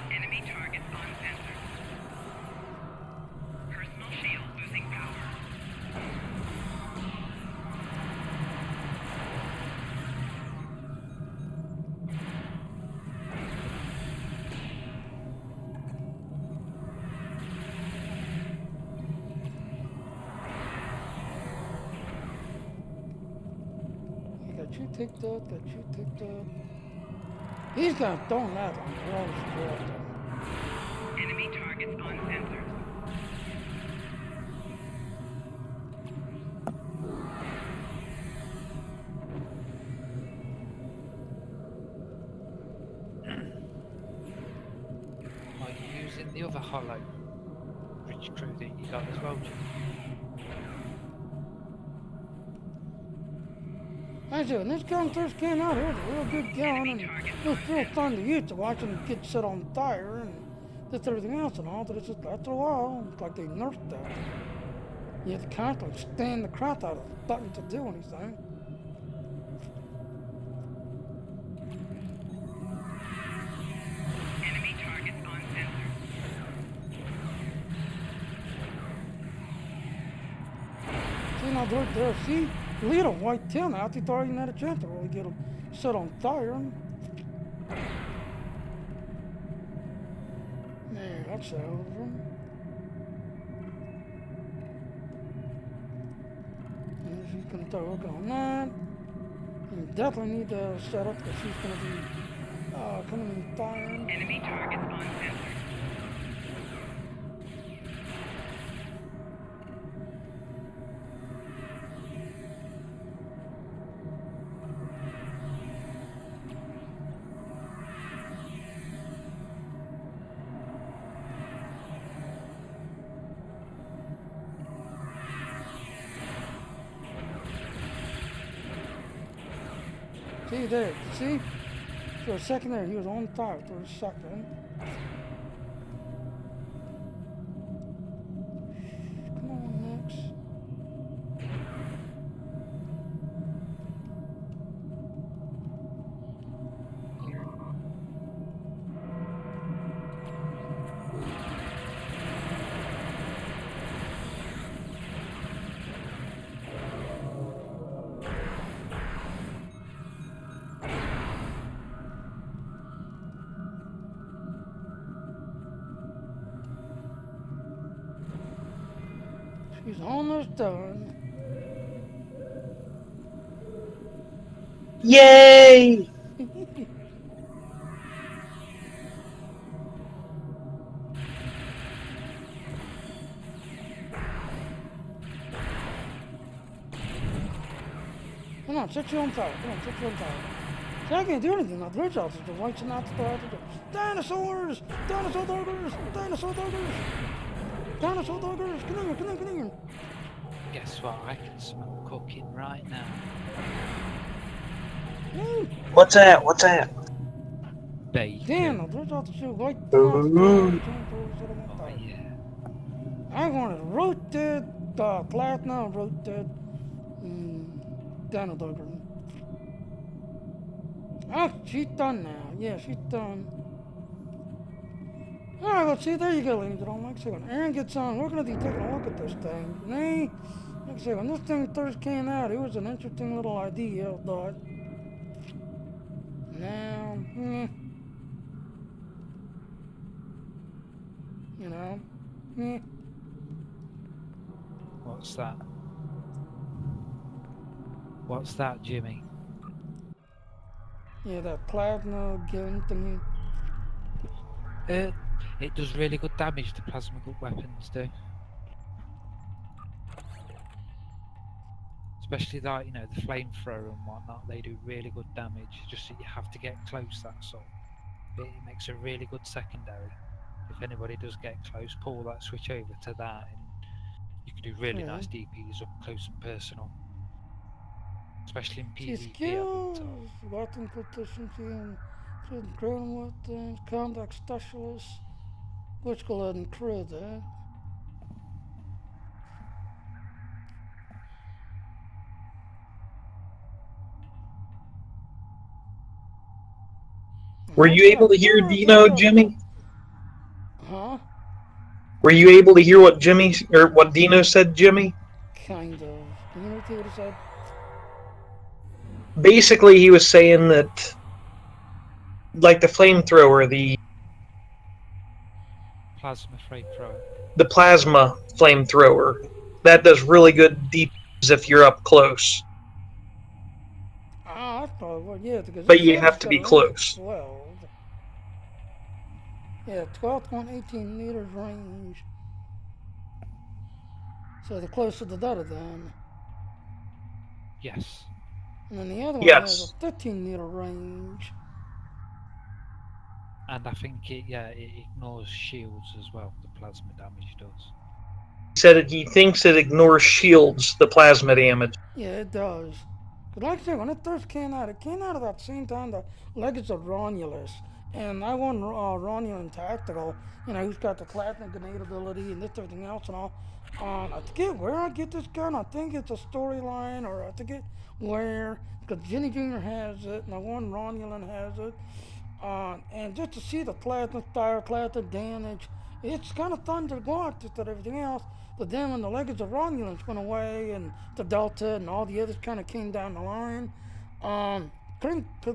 Enemy targets on sensors. Personal shield losing power. Got you ticked up, He's gonna throw that on the road. Enemy targets on sensors. Are you using the other hollow bridge crew that you got as well, Jim? Actually, when this gun first came out, it was a real good gun, and it was real fun to use to watch them get set on fire and just everything else and all, but it's just after a while, it's like they nerfed that. You have to constantly stand the crap out of the button to do anything. Enemy targets on sensors. See, now they're there, see? Little white tail now, they thought you had a chance to really get them set on fire. There, that's out of them. And she's gonna start working on that. You definitely need to set up because she's gonna be coming in fire. Enemy targets on sensors. See there, see? For a second there, he was on fire for a second. Come on, next. He's almost done. Yay! Come on, set your own tower. Come on, set your own tower. See, I can't do anything. Now, the red shots is just reaching out to start to do. Dinosaurs! Dinosaur doggers! Dinosaur doggers! Dinosaur doggers! Come here, come here, come here. Guess what? I can smell cooking right now. What's that? What's that? Bacon. Damn, the red shots are right Ooh. Oh yeah. I wanted roasted, platinum roasted, dino dogger. Oh, she's done now. Yeah, she's done. Alright, well, see, there you go, ladies and gentlemen. Like I said, when Aaron gets on, we're going to be taking a look at this thing. Like I said, when this thing first came out, it was an interesting little idea, I thought. Now, you know, What's that? What's that, Jimmy? yeah, that plasma gun thingy. It does really good damage, the plasma weapons do. Especially that, you know, the flamethrower and whatnot, they do really good damage. Just that you have to get close, that's all. It makes a really good secondary. If anybody does get close, pull that switch over to that and you can do really Yeah. nice DPs up close and personal. Especially in See, PvP. skills, weapon proficiency, and grown weapons, contact specialist. Let's go ahead and clear that. Were you able to hear Dino, Jimmy? Huh? Were you able to hear what Jimmy or what Dino said, Jimmy? Kind of. Can you repeat what he said? Basically, he was saying that, like the flamethrower, the Plasma flamethrower. plasma flamethrower, that does really good DPs if you're up close. Ah, that's probably what, yeah, because But it you said have it's to got be a range of close. 12. Yeah, 12.18 meters range. So the closer the better then. Yes. And then the other one Yes. has a 15 meter range. And I think it ignores shields as well, the plasma damage does. He said he thinks it ignores shields, the plasma damage. Yeah, it does. But like I said, when it first came out at that same time the Legends of Romulus. And I won Romulan Tactical, you know, who's got the platinum grenade ability and this everything else and all. I forget where I get this gun. I think it's a storyline, or I forget where, because Jenny Jr. has it, and I won Romulan has it. And just to see the platinum fire, platinum damage, it's kind of fun to watch just and everything else. But then when the Legends of Romulans went away, and the Delta and all the others kind of came down the line,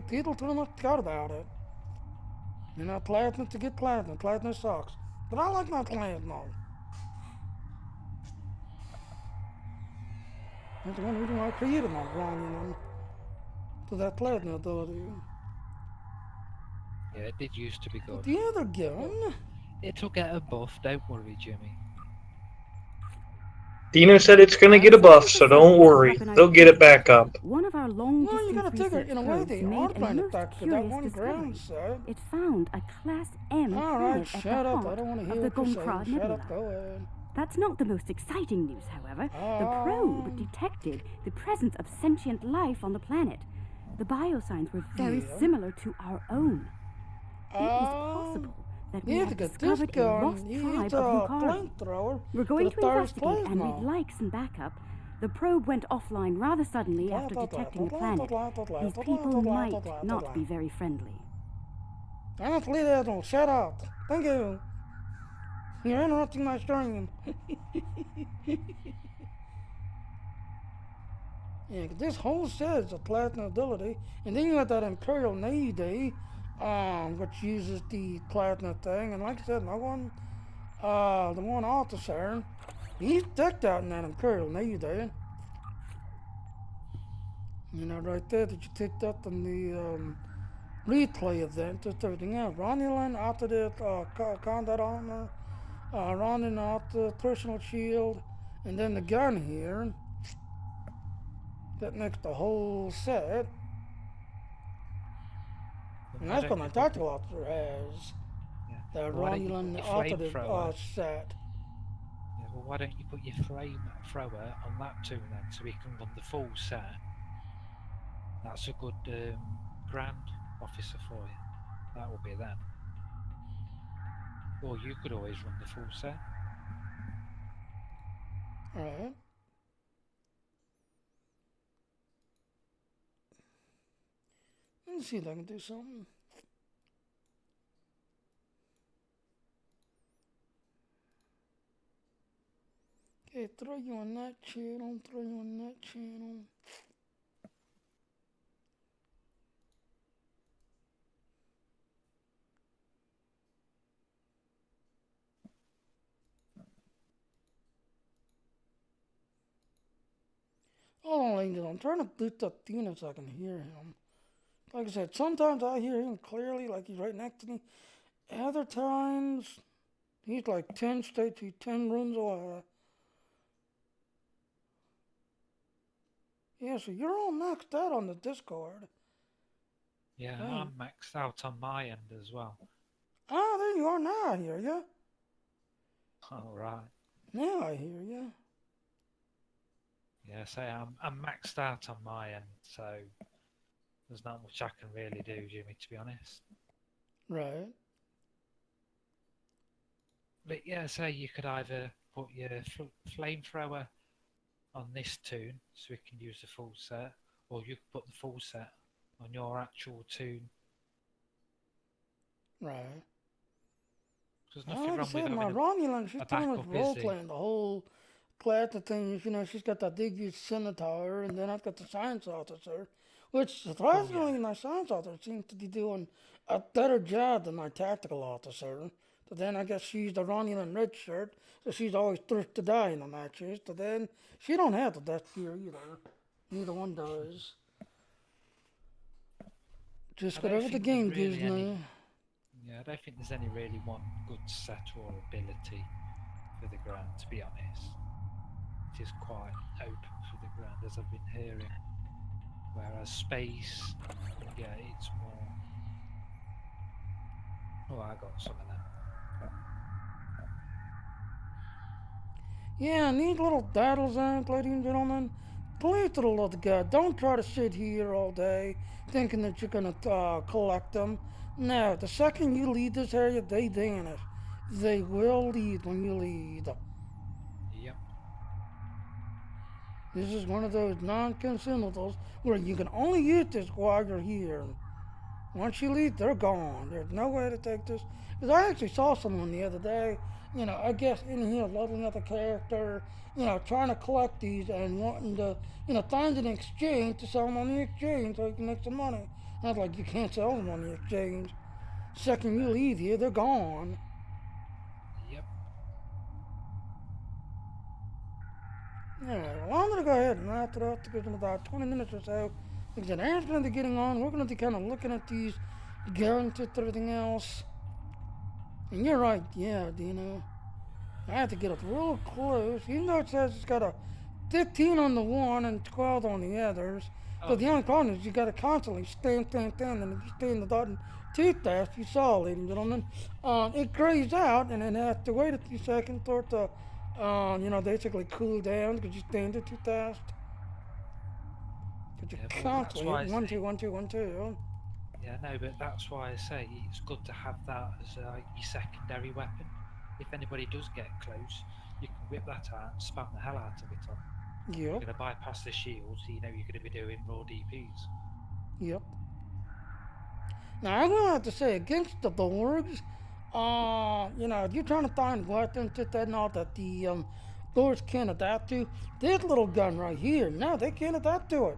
people pretty much forgot about it. You know, platinum to get platinum. Platinum sucks. But I like my platinum. That's the one reason why I created my Romulan. To that platinum ability. Yeah, it did used to be But good. the other gun, It'll get a buff, don't worry, Jimmy. Dino said it's going to get a buff, so don't worry. They'll get it back up. One of our long well, you gotta distance figure, in a way, research they probes are made a trying to most attack for that curious one ground discovery. set. It found a Class M Alright, planet at shut the up. I heart don't want to of hear the what you're Gonkrad saying. Shut Nebula. up, go ahead. That's not the most exciting news, however. The probe detected the presence of sentient life on the planet. The biosigns were very Yeah. similar to our own. It is possible that we yeah, have because this discovered a gun, lost tribe it's of a Lucaria. flamethrower. We're going the to investigate, and we'd like some backup. The probe went offline rather suddenly after detecting the planet. These people might not be very friendly. Honestly, Admiral, shut up. Thank you. You're interrupting my stream. Yeah, 'cause this whole set is a platinum ability, and then you got that Imperial Navy, which uses the platinum thing, and like I said, the one officer, he's decked out in that Imperial Navy. You know, right there that you picked up in the replay event, just everything else. Romulan after the combat armor, Romulan after personal shield, and then the gun here. that makes the whole set. Then And why that's don't what my you put tactical officer has. yeah. The Well, why don't you put Romulan your operative flamethrower? set. Yeah, well, why don't you put your flamethrower on that toon then, so we can run the full set? That's a good grand officer for you. That will be then. Or you could always run the full set. Alright. Let's see if I can do something. Okay, throw you on that channel, throw you on that channel. Hold on, Angel. I'm trying to boot up Dina so I can hear him. Like I said, sometimes I hear him clearly, like he's right next to me. Other times, he's like 10 rooms away. Yeah, so you're all maxed out on the Discord. Yeah, Right. I'm maxed out on my end as well. Ah, there you are now, I hear ya. Alright. Now I hear ya. Yeah, so I'm maxed out on my end, so there's not much I can really do, Jimmy, to be honest. Right. But yeah, so you could either put your flamethrower on this toon, so we can use the full set, or you could put the full set on your actual toon. Right. There's Well, nothing like I wrong with said, my having Romulan, she's a pretty much backup, role is he? playing the whole class of things. You know, she's got that big huge scimitar, and then I've got the science officer, which surprisingly, my science officer seems to be doing a better job than my tactical officer. So then I guess she's the Romulan red shirt, so she's always thirst to die in the matches. So then she don't have the death fear either. Neither one does. Just I don't whatever the think game there's gives really any- me. Yeah, I don't think there's any really one good set or ability for the ground, to be honest. It is quite open for the ground, as I've been hearing. Whereas space, yeah, it's more. Oh, I got some of that. Yeah, and these little daddles, ladies and gentlemen, please to the love of God, don't try to sit here all day thinking that you're going to collect them. No, the second you leave this area, they vanish. They will leave when you leave. Yep. This is one of those non-consumables where you can only use this while you're here. Once you leave, they're gone. There's no way to take this. Because I actually saw someone the other day, you know, I guess in here leveling up a character, you know, trying to collect these and wanting to, you know, find an exchange to sell them on the exchange so you can make some money. And I was like, you can't sell them on the exchange. Second you leave here, they're gone. Yep. Alright, well, I'm going to go ahead and wrap it up because in about 20 minutes or so, like I said, Aaron's going to be getting on. We're going to be kind of looking at these guaranteed everything else. And you're right, yeah, Dino. I have to get up real close. Even though it says it's got a 15 on the one and 12 on the others. But the only problem is you got to constantly stand. And if you stay in the button too fast, you saw, ladies and gentlemen, it grays out and then have to wait a few seconds for it to, you know, basically cool down because you stand it too fast. Because Yeah, you but constantly that's why I hit 1, say- 2, 1, 2, 1, 2. Yeah, no, but that's why I say it's good to have that as your secondary weapon. If anybody does get close, you can whip that out and spam the hell out of it on. You're Yep, going to bypass the shields, so you know you're going to be doing raw DPs. yep. Now, I'm going to have to say, against the Borgs, you know, if you're trying to find weapons and all that the Borgs can't adapt to, this little gun right here, no, they can't adapt to it.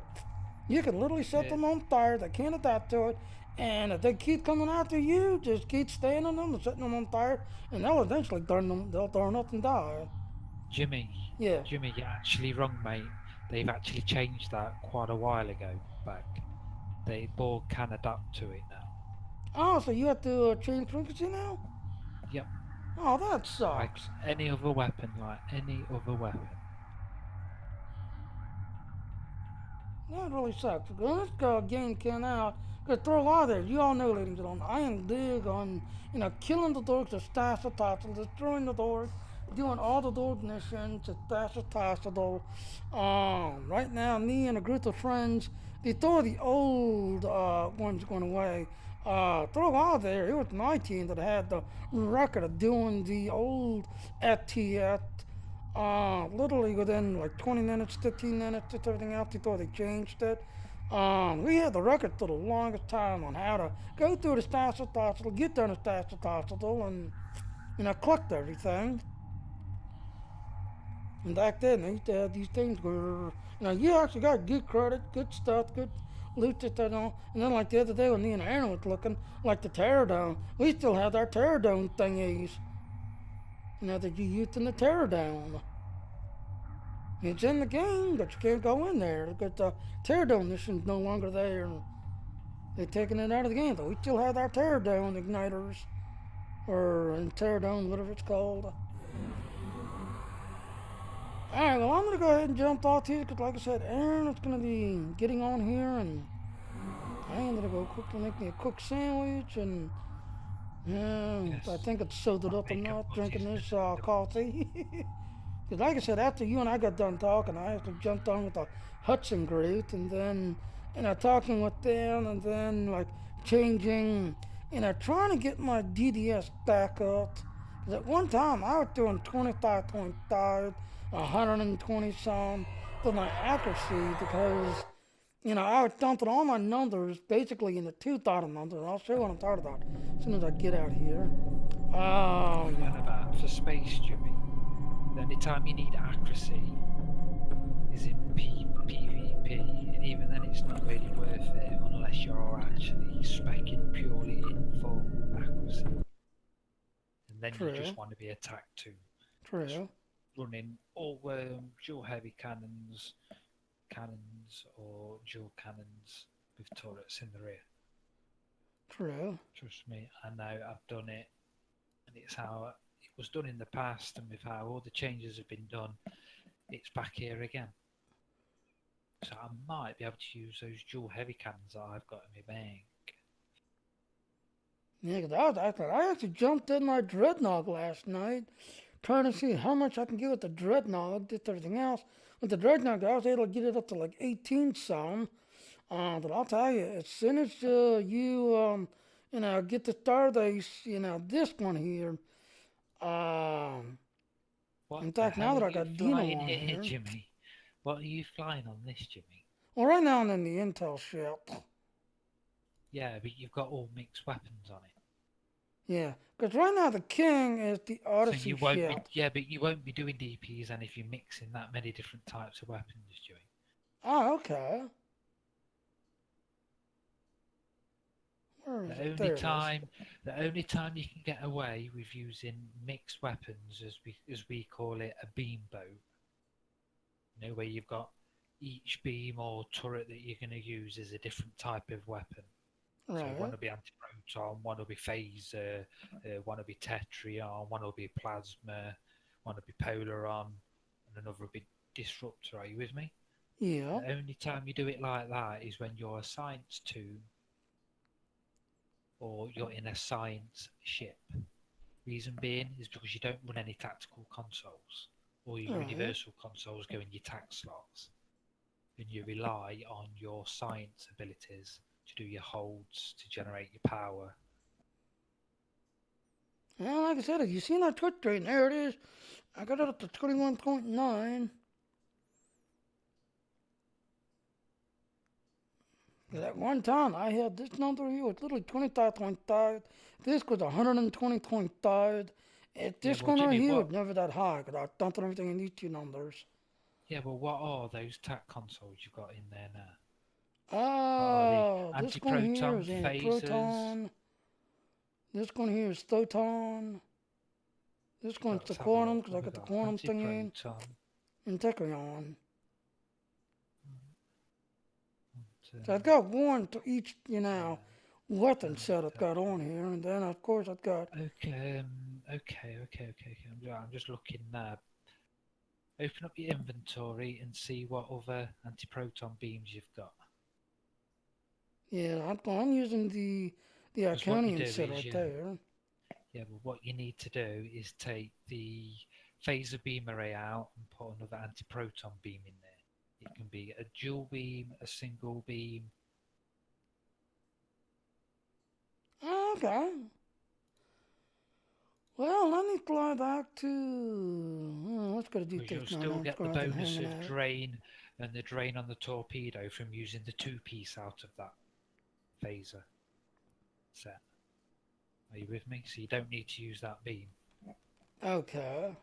You can literally set Yeah. them on fire, they can't adapt to it, and if they keep coming after you, just keep staying on them and setting them on fire, and they'll eventually they'll burn up and die. Jimmy, Yeah. Jimmy, you're actually wrong, mate. They've actually changed that quite a while ago back. The Borg can adapt to it now. Oh, so you have to change frequency now? Yep. Oh, that Like sucks. any other weapon, like any other weapon. That really sucks. Because this game came out. Because throw a lot of there. You all know, ladies and gentlemen, I am big on, killing the dorks, the stash the titles, destroying the dorks, doing all the dork missions, the stash the titles. Right now, me and a group of friends, they throw the old ones going away. Throw a while there, it was my team that had the record of doing the old FTF. Literally within like 20 minutes, 15 minutes, just everything else before they changed it. We had the record for the longest time on how to go through the stash of hospital, get down the stash of hospital, and collect everything. And back then, they used to have these things where you actually got good credit, good stuff, good loot that they know. And then like the other day when me and Aaron was looking, like the teardown, we still had our teardown thingies. That you used in the teardown. It's in the game, but you can't go in there because the teardown mission's no longer there. They're taking it out of the game, but we still have our teardown igniters, or teardown, whatever it's called. Alright, well, I'm going to go ahead and jump off here because, like I said, Aaron is going to be getting on here, and I am going to go quickly make me a quick sandwich, and Yes. I think it's soaked up Make a enough drinking butty this sandwich. coffee. Because, like I said, after you and I got done talking, I actually jumped on with the Hudson group, and then, talking with them, and then, like, changing, trying to get my DDS back up. Because at one time, I was doing 25.5, 120 some for my accuracy, because, I was dumping all my numbers basically in the 2,000 numbers. I'll show you what I'm talking about as soon as I get out here. Forget about for space, Jimmy. The only time you need accuracy is in PvP, and even then it's not really worth it unless you're actually specking purely in for accuracy. And then you just want to be attacked too. True. Running all dual heavy cannons, or dual cannons with turrets in the rear. True. Trust me, I know I've done it, and it's how it was done in the past, and with how all the changes have been done, it's back here again. So I might be able to use those dual heavy cannons that I've got in my bank. Yeah, because I actually jumped in my dreadnought last night, trying to see how much I can get with the dreadnought, just everything else. With the dreadnought, I was able to get it up to like 18 some. But I'll tell you, as soon as you get the Stardust, this one here. What In the fact, now hell that are I you got Dino flying on here, here. Jimmy? What are you flying on this, Jimmy? Well, right now I'm in the Intel ship. Yeah, but you've got all mixed weapons on it. Yeah, because right now the King is the So Odyssey you won't ship. be, yeah, but you won't be doing DPs, and if you're mixing that many different types of weapons, Jimmy. Oh, okay. Where is The it? only There it is. time you can get away with using mixed weapons, as we call it, a beam bow. Where you've got each beam or turret that you're going to use is a different type of weapon. Right. So one will be anti-proton, one will be phaser, one will be tetrion, one will be plasma, one will be polaron, and another will be disruptor. Are you with me? Yeah. The only time you do it like that is when you're a science tomb or you're in a science ship. Reason being is because you don't run any tactical consoles. All your universal consoles go in your tac slots. And you rely on your science abilities to do your holds, to generate your power. Well, like I said, if you seen that Twitch rate, there it is. I got it up to 21.9. Because at one time, I had this number here was literally 25.5. This was 120.5. This one right here was never that high because I was dumping everything in these two numbers. Yeah, well, what are those tac consoles you've got in there now? Oh, this one here is anti-proton, proton. This one here is photon. This one's the Let's have a quantum look. because I We've got the got quantum thing in. anti-proton. And techion. So And, I've got one to each, weapon set I've got on here, and then of course I've got. okay. I'm just looking now. Open up your inventory and see what other anti-proton beams you've got. Yeah, I'm using the Because what you Iconian do set is right there. yeah, but what you need to do is take the phaser beam array out and put another anti-proton beam in there. It can be a dual beam, a single beam. Okay. Well, let me fly back to. Let's go to Because you'll D-Take 9 still get the rather than bonus hanging of out. drain and the drain on the torpedo from using the two-piece out of that phaser set. Are you with me? So you don't need to use that beam. Okay.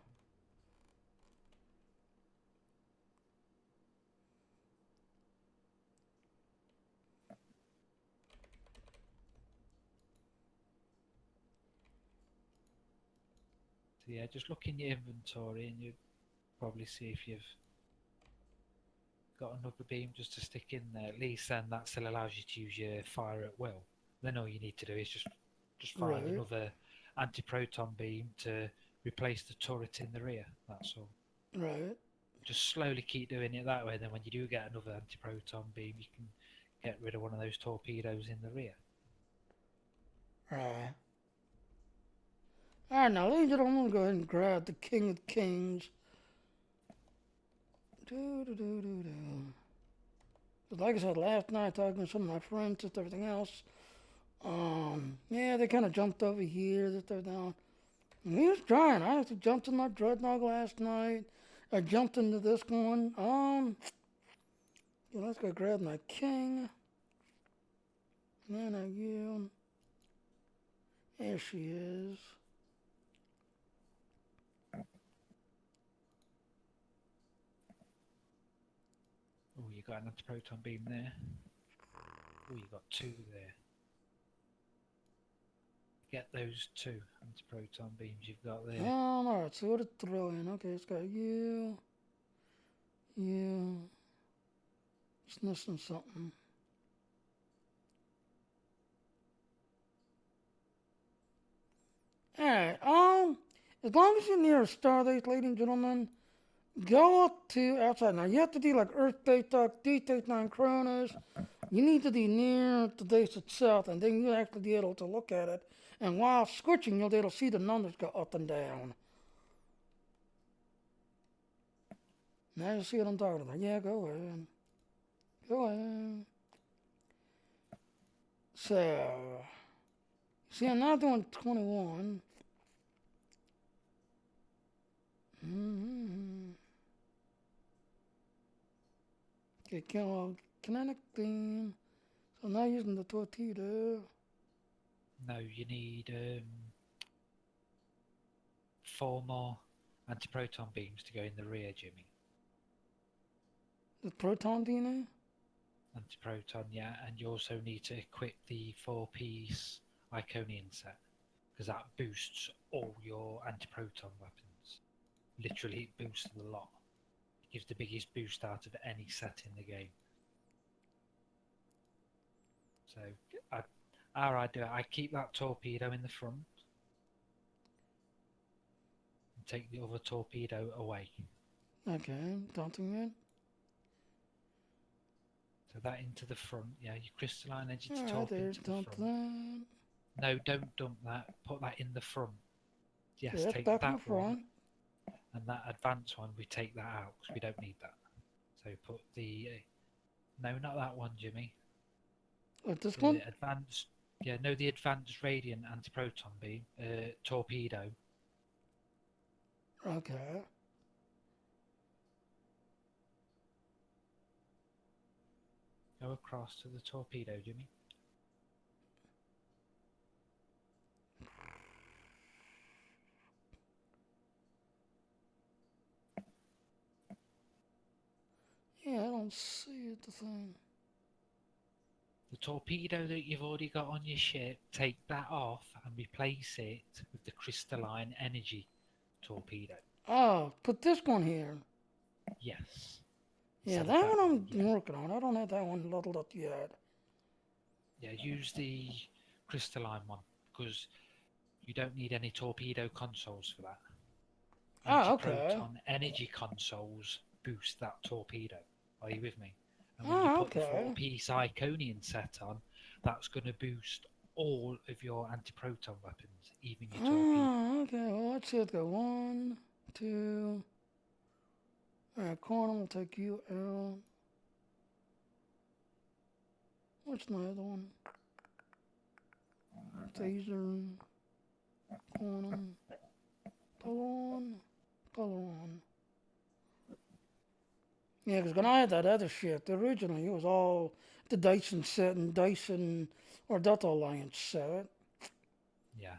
So yeah, just look in your inventory and you'll probably see if you've got another beam just to stick in there. At least then that still allows you to use your fire at will. Then all you need to do is just find Right. another anti-proton beam to replace the turret in the rear. That's all. Right. Just slowly keep doing it that way. Then when you do get another anti-proton beam, you can get rid of one of those torpedoes in the rear. Right. Alright, now, ladies and gentlemen, I'm going to go ahead and grab the King of Kings. But like I said, last night, talking to some of my friends, just everything else, yeah, they kind of jumped over here, just everything. And he was trying. I actually jumped in my dreadnought last night. I jumped into this one. Yeah, let's go grab my king. And I yield. There she is. Oh, you got an anti-proton beam there. Oh, you got two there. Get those two anti-proton beams you've got there. Alright, so what to throw in? Okay, it's got you. You. It's missing something. Alright, as long as you're near a stardate, ladies and gentlemen, go up to outside. Now, you have to do like Earth Data, D-Take 9 Kronos. You need to be near the base itself, and then you'll actually be able to look at it. And while switching, you'll be able to see the numbers go up and down. Now you see what I'm talking about. Yeah, go ahead. Go ahead. So, see, I'm now doing 21. Mm-hmm. Okay, kinetic beam. So now using the torpedo. No, you need 4 more anti-proton beams to go in the rear, Jimmy. The proton DNA? Anti-proton, yeah, and you also need to equip the 4-piece Iconian set, because that boosts all your anti-proton weapons. Literally, it boosts a lot. It gives the biggest boost out of any set in the game. So, how I do it, I keep that torpedo in the front and take the other torpedo away. Okay, daunting it. So that into the front, yeah, your crystalline energy Alright, torp there's into the dump front. that. No, don't dump that. Put that in the front. Yes, Yeah, take back in that the front. one, and that advanced one, we take that out because we don't need that. So put the no, not that one, Jimmy. This The one? advanced, yeah, no, the advanced radiant anti-proton beam torpedo. Okay. Go across to the torpedo, Jimmy. Yeah, I don't see it, the thing. The torpedo that you've already got on your ship, take that off and replace it with the crystalline energy torpedo. Oh, put this one here. Yes. Yeah, Instead of that one I'm yeah. working on. I don't have that one leveled up yet. Yeah, use the crystalline one because you don't need any torpedo consoles for that. Ah, okay. Antiproton energy consoles boost that torpedo. Are you with me? And when you Ah, put the okay. 4-piece Iconian set on, that's going to boost all of your antiproton weapons, even your torpedo. Ah, okay. Well, let's see. Let's go 1, 2. Alright, Corner will take you out. What's the other one? Phaser. Corner. Other one. Yeah, because when I had that other ship, originally it was all the Dyson set and Dyson or Delta Alliance set. Yeah.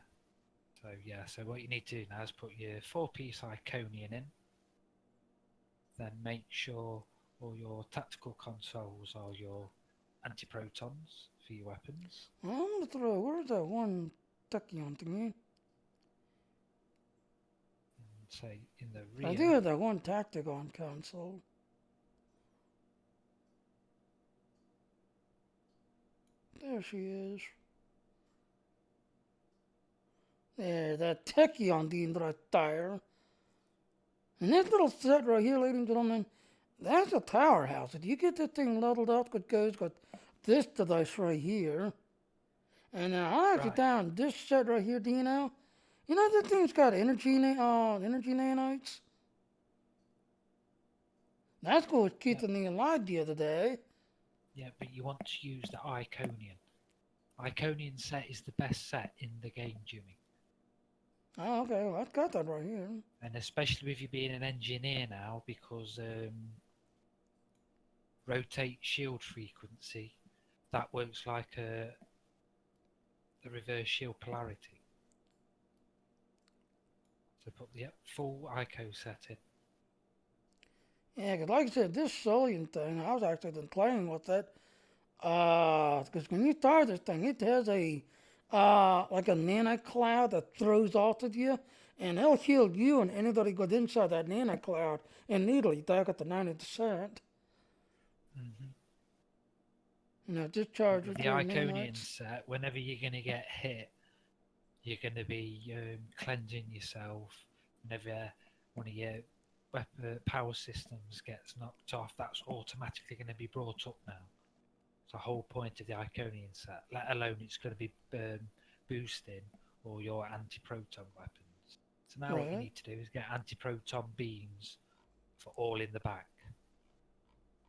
So what you need to do now is put your 4-piece Iconian in. Then make sure all your tactical consoles are your antiprotons for your weapons. I'm gonna throw. Where's that one Tachyon thingy? And say in the I rear, do have that one Tacticon console. There she is. There, that Tachyon dentro tire. And this little set right here, ladies and gentlemen, that's a tower house. If you get this thing leveled up, it goes with this device right here. And I actually Right. down this set right here, Dino. You know this thing's got energy nanites? That's what was keeping me alive the other day. yeah, but you want to use the Iconian. Iconian set is the best set in the game, Jimmy. Oh, okay, well, I've got that right here. And especially with you being an engineer now, because rotate shield frequency, that works like the reverse shield polarity. So put the full ICO set in. Yeah, 'cause like I said, this Solian thing, I was actually been playing with it. Because when you fire this thing, it has a like a nano cloud that throws off of you, and it'll heal you and anybody goes inside that nano cloud immediately back at the 90%. Mm-hmm. You know, discharges With the your Iconian nanites. set, whenever you're going to get hit, you're going to be cleansing yourself. Whenever one of your power systems gets knocked off, that's automatically going to be brought up now. It's the whole point of the Iconian set, let alone it's going to be boosting all your anti-proton weapons. So now what you Right. need to do is get anti-proton beams for all in the back.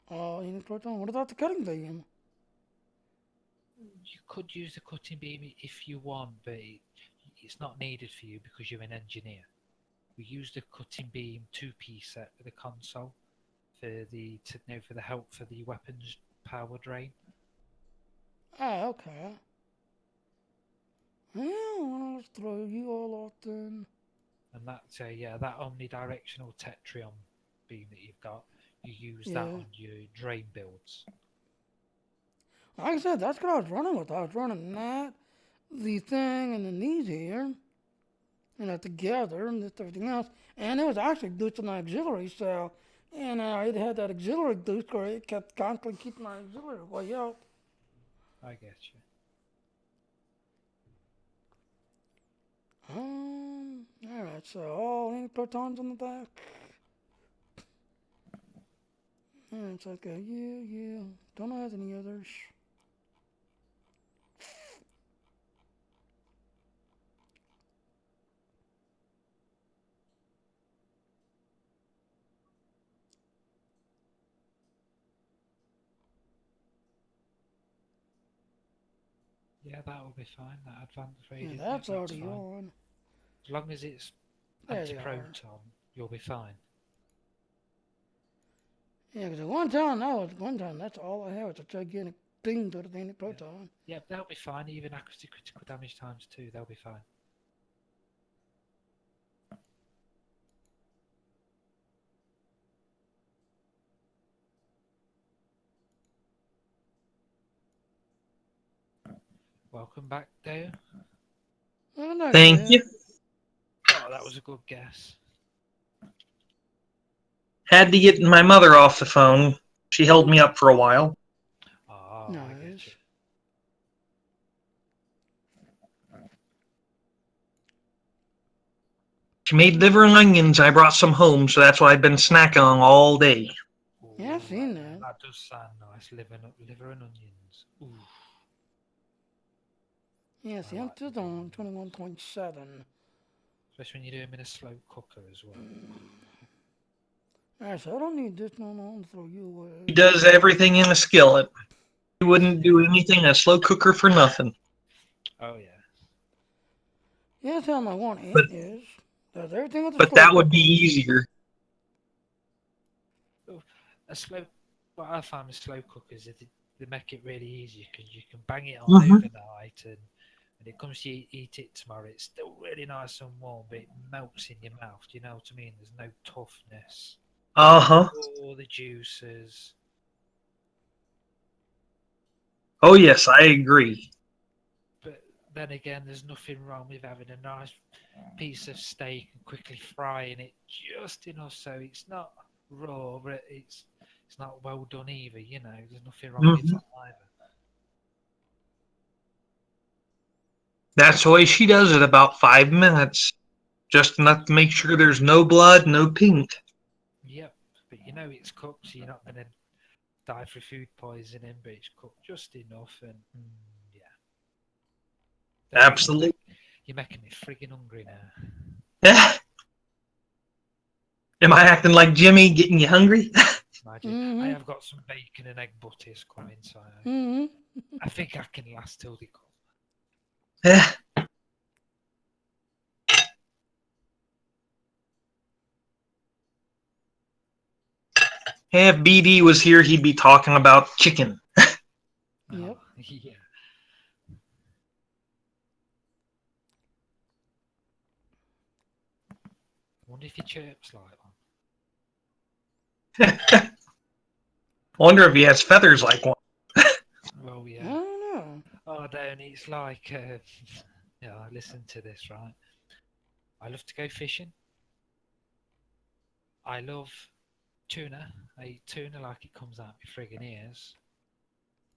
What about the cutting beam? You could use the cutting beam if you want, but it's not needed for you because you're an engineer. We use the cutting beam 2-piece set with the console for for the help for the weapons power drain. Ah, okay. Yeah, well, let's throw you all off then. And that's that omnidirectional Tetrion beam that you've got. You use that Yeah. on your drain builds. Like I said, that's what I was running with. I was running that, the thing, and then these here. Together and this everything else. And it was actually due to my auxiliary, so, it had that auxiliary boost where it kept constantly keeping my auxiliary way out. I get you. Alright, so all ink protons on the back. Alright, so I go, yeah. Don't have any others. Yeah, that will be fine. That advanced Yeah, radiant, that's that's already fine. on. As long as it's There they are. anti-proton, you'll be fine. Yeah, because one time, that's all I had was a gigantic thing to the ink proton. Yeah, they'll be fine. Even accuracy critical damage times 2, they'll be fine. Welcome back, Dale. Oh, no, Thank yeah. you. Oh, that was a good guess. Had to get my mother off the phone. She held me up for a while. Oh, I get Nice. you. She made liver and onions. I brought some home, so that's what I've been snacking on all day. Yeah, I've seen that. That does sound nice. Liver and onions. Ooh. Yeah, see, I I'm like just on 21.7. Especially when you do them in a slow cooker as well. Alright, so I don't need this one on, throw you away. He does everything in a skillet. He wouldn't do anything in a slow cooker for nothing. Oh yeah. Yeah, that's how my one But- is. Does everything with the But slow that would be cooker. easier. What I found with slow cookers is they make it really easy because you can bang it on Mhm. overnight, and when it comes to eat it tomorrow, it's still really nice and warm, but it melts in your mouth. Do you know what I mean? There's no toughness. Uh-huh. All the juices. Oh, yes, I agree. But then again, there's nothing wrong with having a nice piece of steak and quickly frying it just enough so it's not raw, but it's not well done either. You know, there's nothing wrong with Mhm. that either. That's the way she does it, about 5 minutes. Just enough to make sure there's no blood, no pink. Yep, but you know it's cooked, so you're not going to die for food poisoning, but it's cooked just enough, and yeah. There we go. Absolutely. You're making me friggin' hungry now. Yeah. Am I acting like Jimmy, getting you hungry? Imagine. I have got some bacon and egg butties coming, so I think I can last till they come. Yeah. If BD was here, he'd be talking about chicken. Yep. Oh, yeah. I wonder if your chirps like one. Wonder if he has feathers like one. Well, I yeah. don't know. Oh, don't. It's like, yeah, listen to this, right? I love to go fishing. I love tuna. I eat tuna like it comes out my friggin' ears.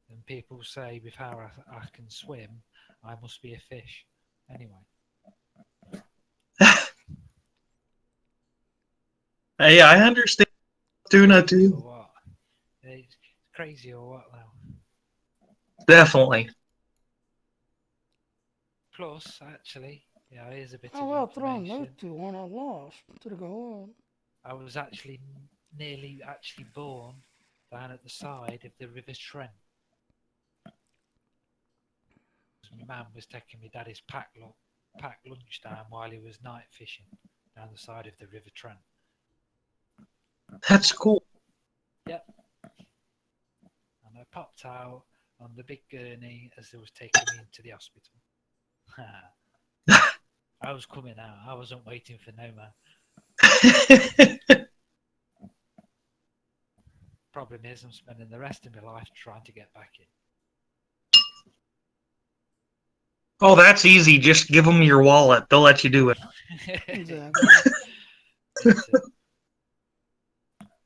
And people say with how I can swim, I must be a fish. Anyway. Hey, I understand tuna Crazy or too. what? It's crazy or what now? Definitely. Plus, actually, yeah, here's a bit How of well thrown information. those two when I lost to the go I was actually nearly born down at the side of the River Trent. My man was taking my daddy's packed lunch down while he was night fishing down the side of the River Trent. That's cool. Yep. And I popped out on the big gurney as they was taking me into the hospital. I was coming out. I wasn't waiting for no man. Problem is, I'm spending the rest of my life trying to get back in. Oh, that's easy. Just give them your wallet. They'll let you do it. Exactly. That's it.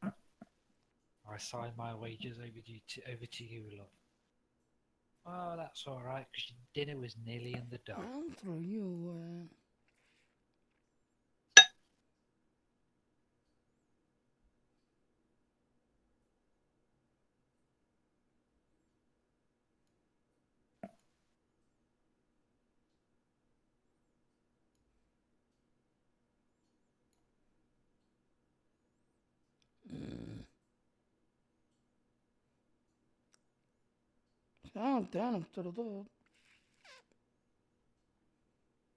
I sign my wages over to you, love. Oh, that's all right, because your dinner was nearly in the dough. I'll throw you away. Oh, damn, instead of that.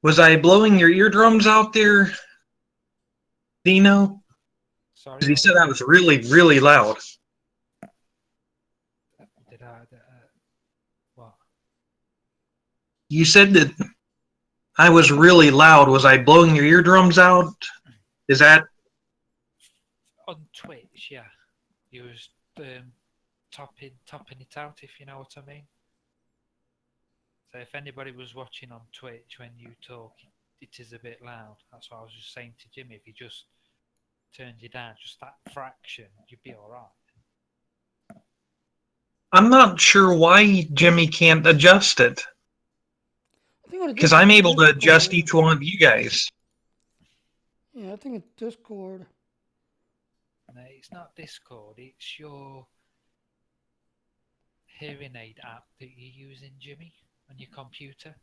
Was I blowing your eardrums out there, Dino? Sorry, Because he said I was really, really loud. Did I? What? You said that I was really loud. Was I blowing your eardrums out? Is that... On Twitch, yeah. You was topping it out, if you know what I mean. So if anybody was watching on Twitch when you talk, it is a bit loud. That's what I was just saying to Jimmy. If you just turned you down just that fraction, you'd be all right. I'm not sure why Jimmy can't adjust it. I think what it is Because is I'm able to Discord. adjust each one of you guys. Yeah, I think it's Discord. No, it's not Discord. It's your hearing aid app that you're using, Jimmy, on your computer.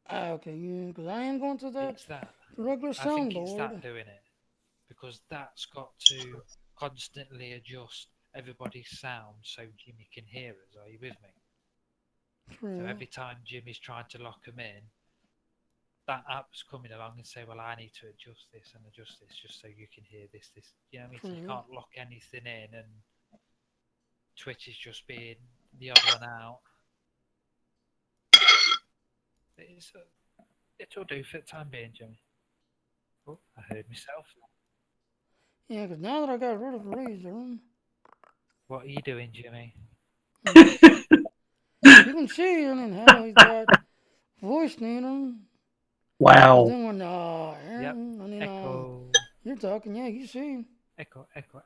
Ah, okay, yeah, because I am going to that It's that. regular I think it's that soundboard. doing it because that's got to constantly adjust everybody's sound so Jimmy can hear us. Are you with me? So True. every time Jimmy's trying to lock them in, that app's coming along and say, "Well, I need to adjust this and adjust this just so you can hear this." You know what I mean? So you True. can't lock anything in, and Twitch is just being the odd one out. It'll do for the time being, Jimmy. Oh, I heard myself. Yeah, because now that I got rid of the razor, What are you doing, Jimmy? you can see and how he's got voice needle. Because Wow. then when Yep. Echo. you're talking, yeah, you see. Echo. Echo.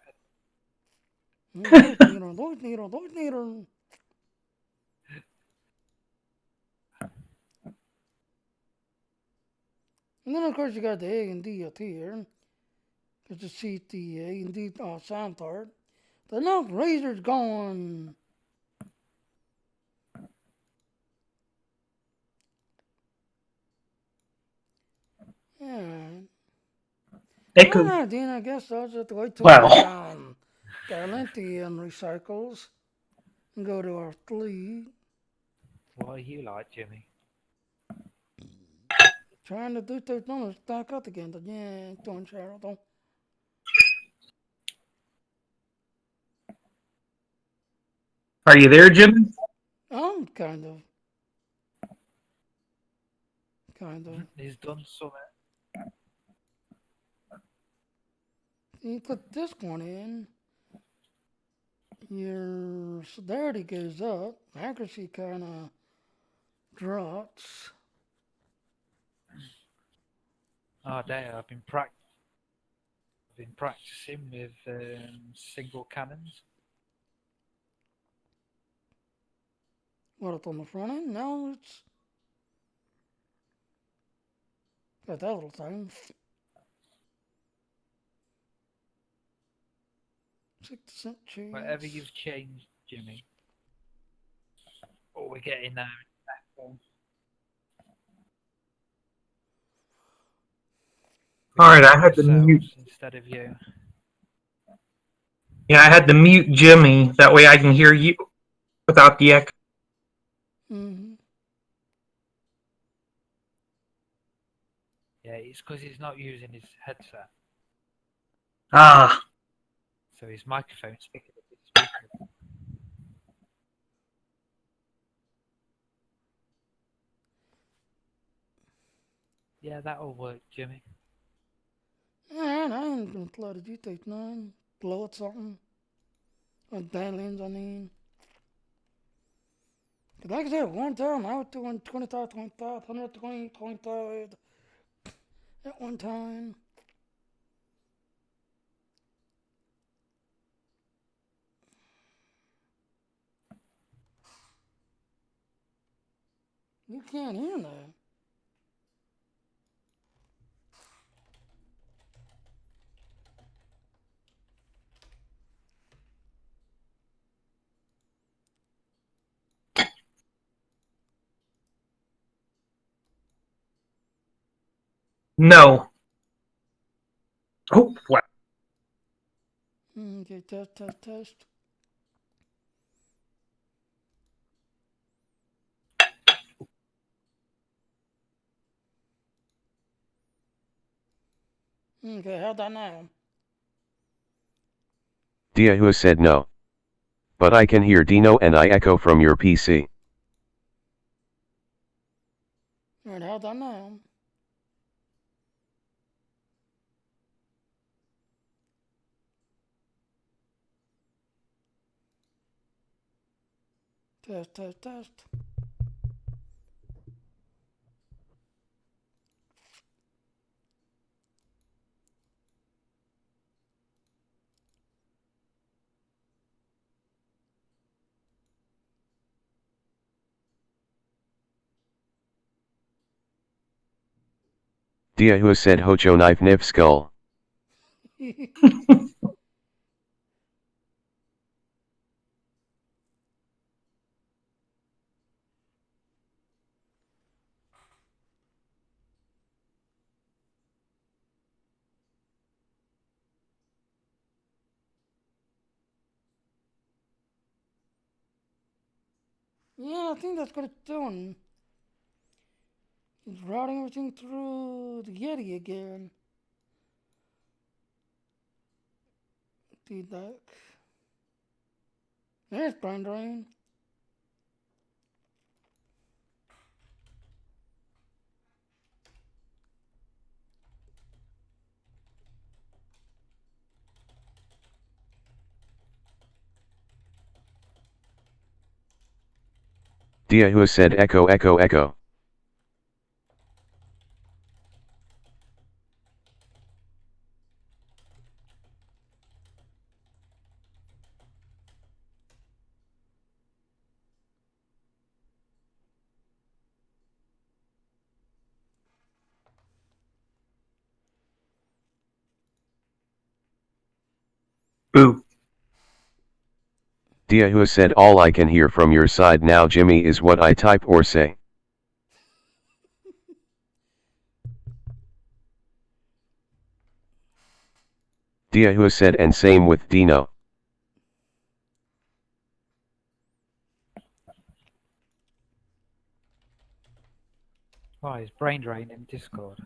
Voice needle, voice needle, voice needle. And then of course you got the A and D up here. Just to see the A and D sound part. The now razor's gone. Yeah. Echo. Alright, then I guess I'll just have to wait till we get Wow. on Galenti and recycles and go to our fleet. What are you like, Jimmy? Trying to do those numbers back up again, but yeah, don't share though. Are you there, Jimmy? Kind of. Kind of. He's done something. You put this one in, your severity goes up, accuracy kind of drops. Oh, damn! I've been practicing with single cannons. What up on the front end? Now it's got that little thing. 6% Whatever chance. you've changed, Jimmy. Oh, we're getting there. All right, I had to mute. Ourselves instead of you. Yeah, I had to mute Jimmy. That way I can hear you without the echo. Mm-hmm. Yeah, it's because he's not using his headset, Ah, so his microphone's picking up his speaker. Yeah, that'll work, Jimmy. Alright, I ain't gonna play the G-Tape 9. Blow it something. Or Badlands, I mean. Cause like I said, one time I was doing 25, 25, 120, 25 at one time. You can't hear that. no. Oh, wow. Okay, test, test, test. Okay, how'd that now? Diahu said no. But I can hear Dino and I echo from your PC. Alright, how'd that now? Test, test, test. Diahua said Hocho knife nif skull. Yeah, I think that's what it's doing. It's routing everything through the Yeti again. Did that. There's brain drain. Diahua said echo echo echo. Boo. Diahua said all I can hear from your side now Jimmy is what I type or say. Diahua said and same with Dino. Why is brain drain in Discord?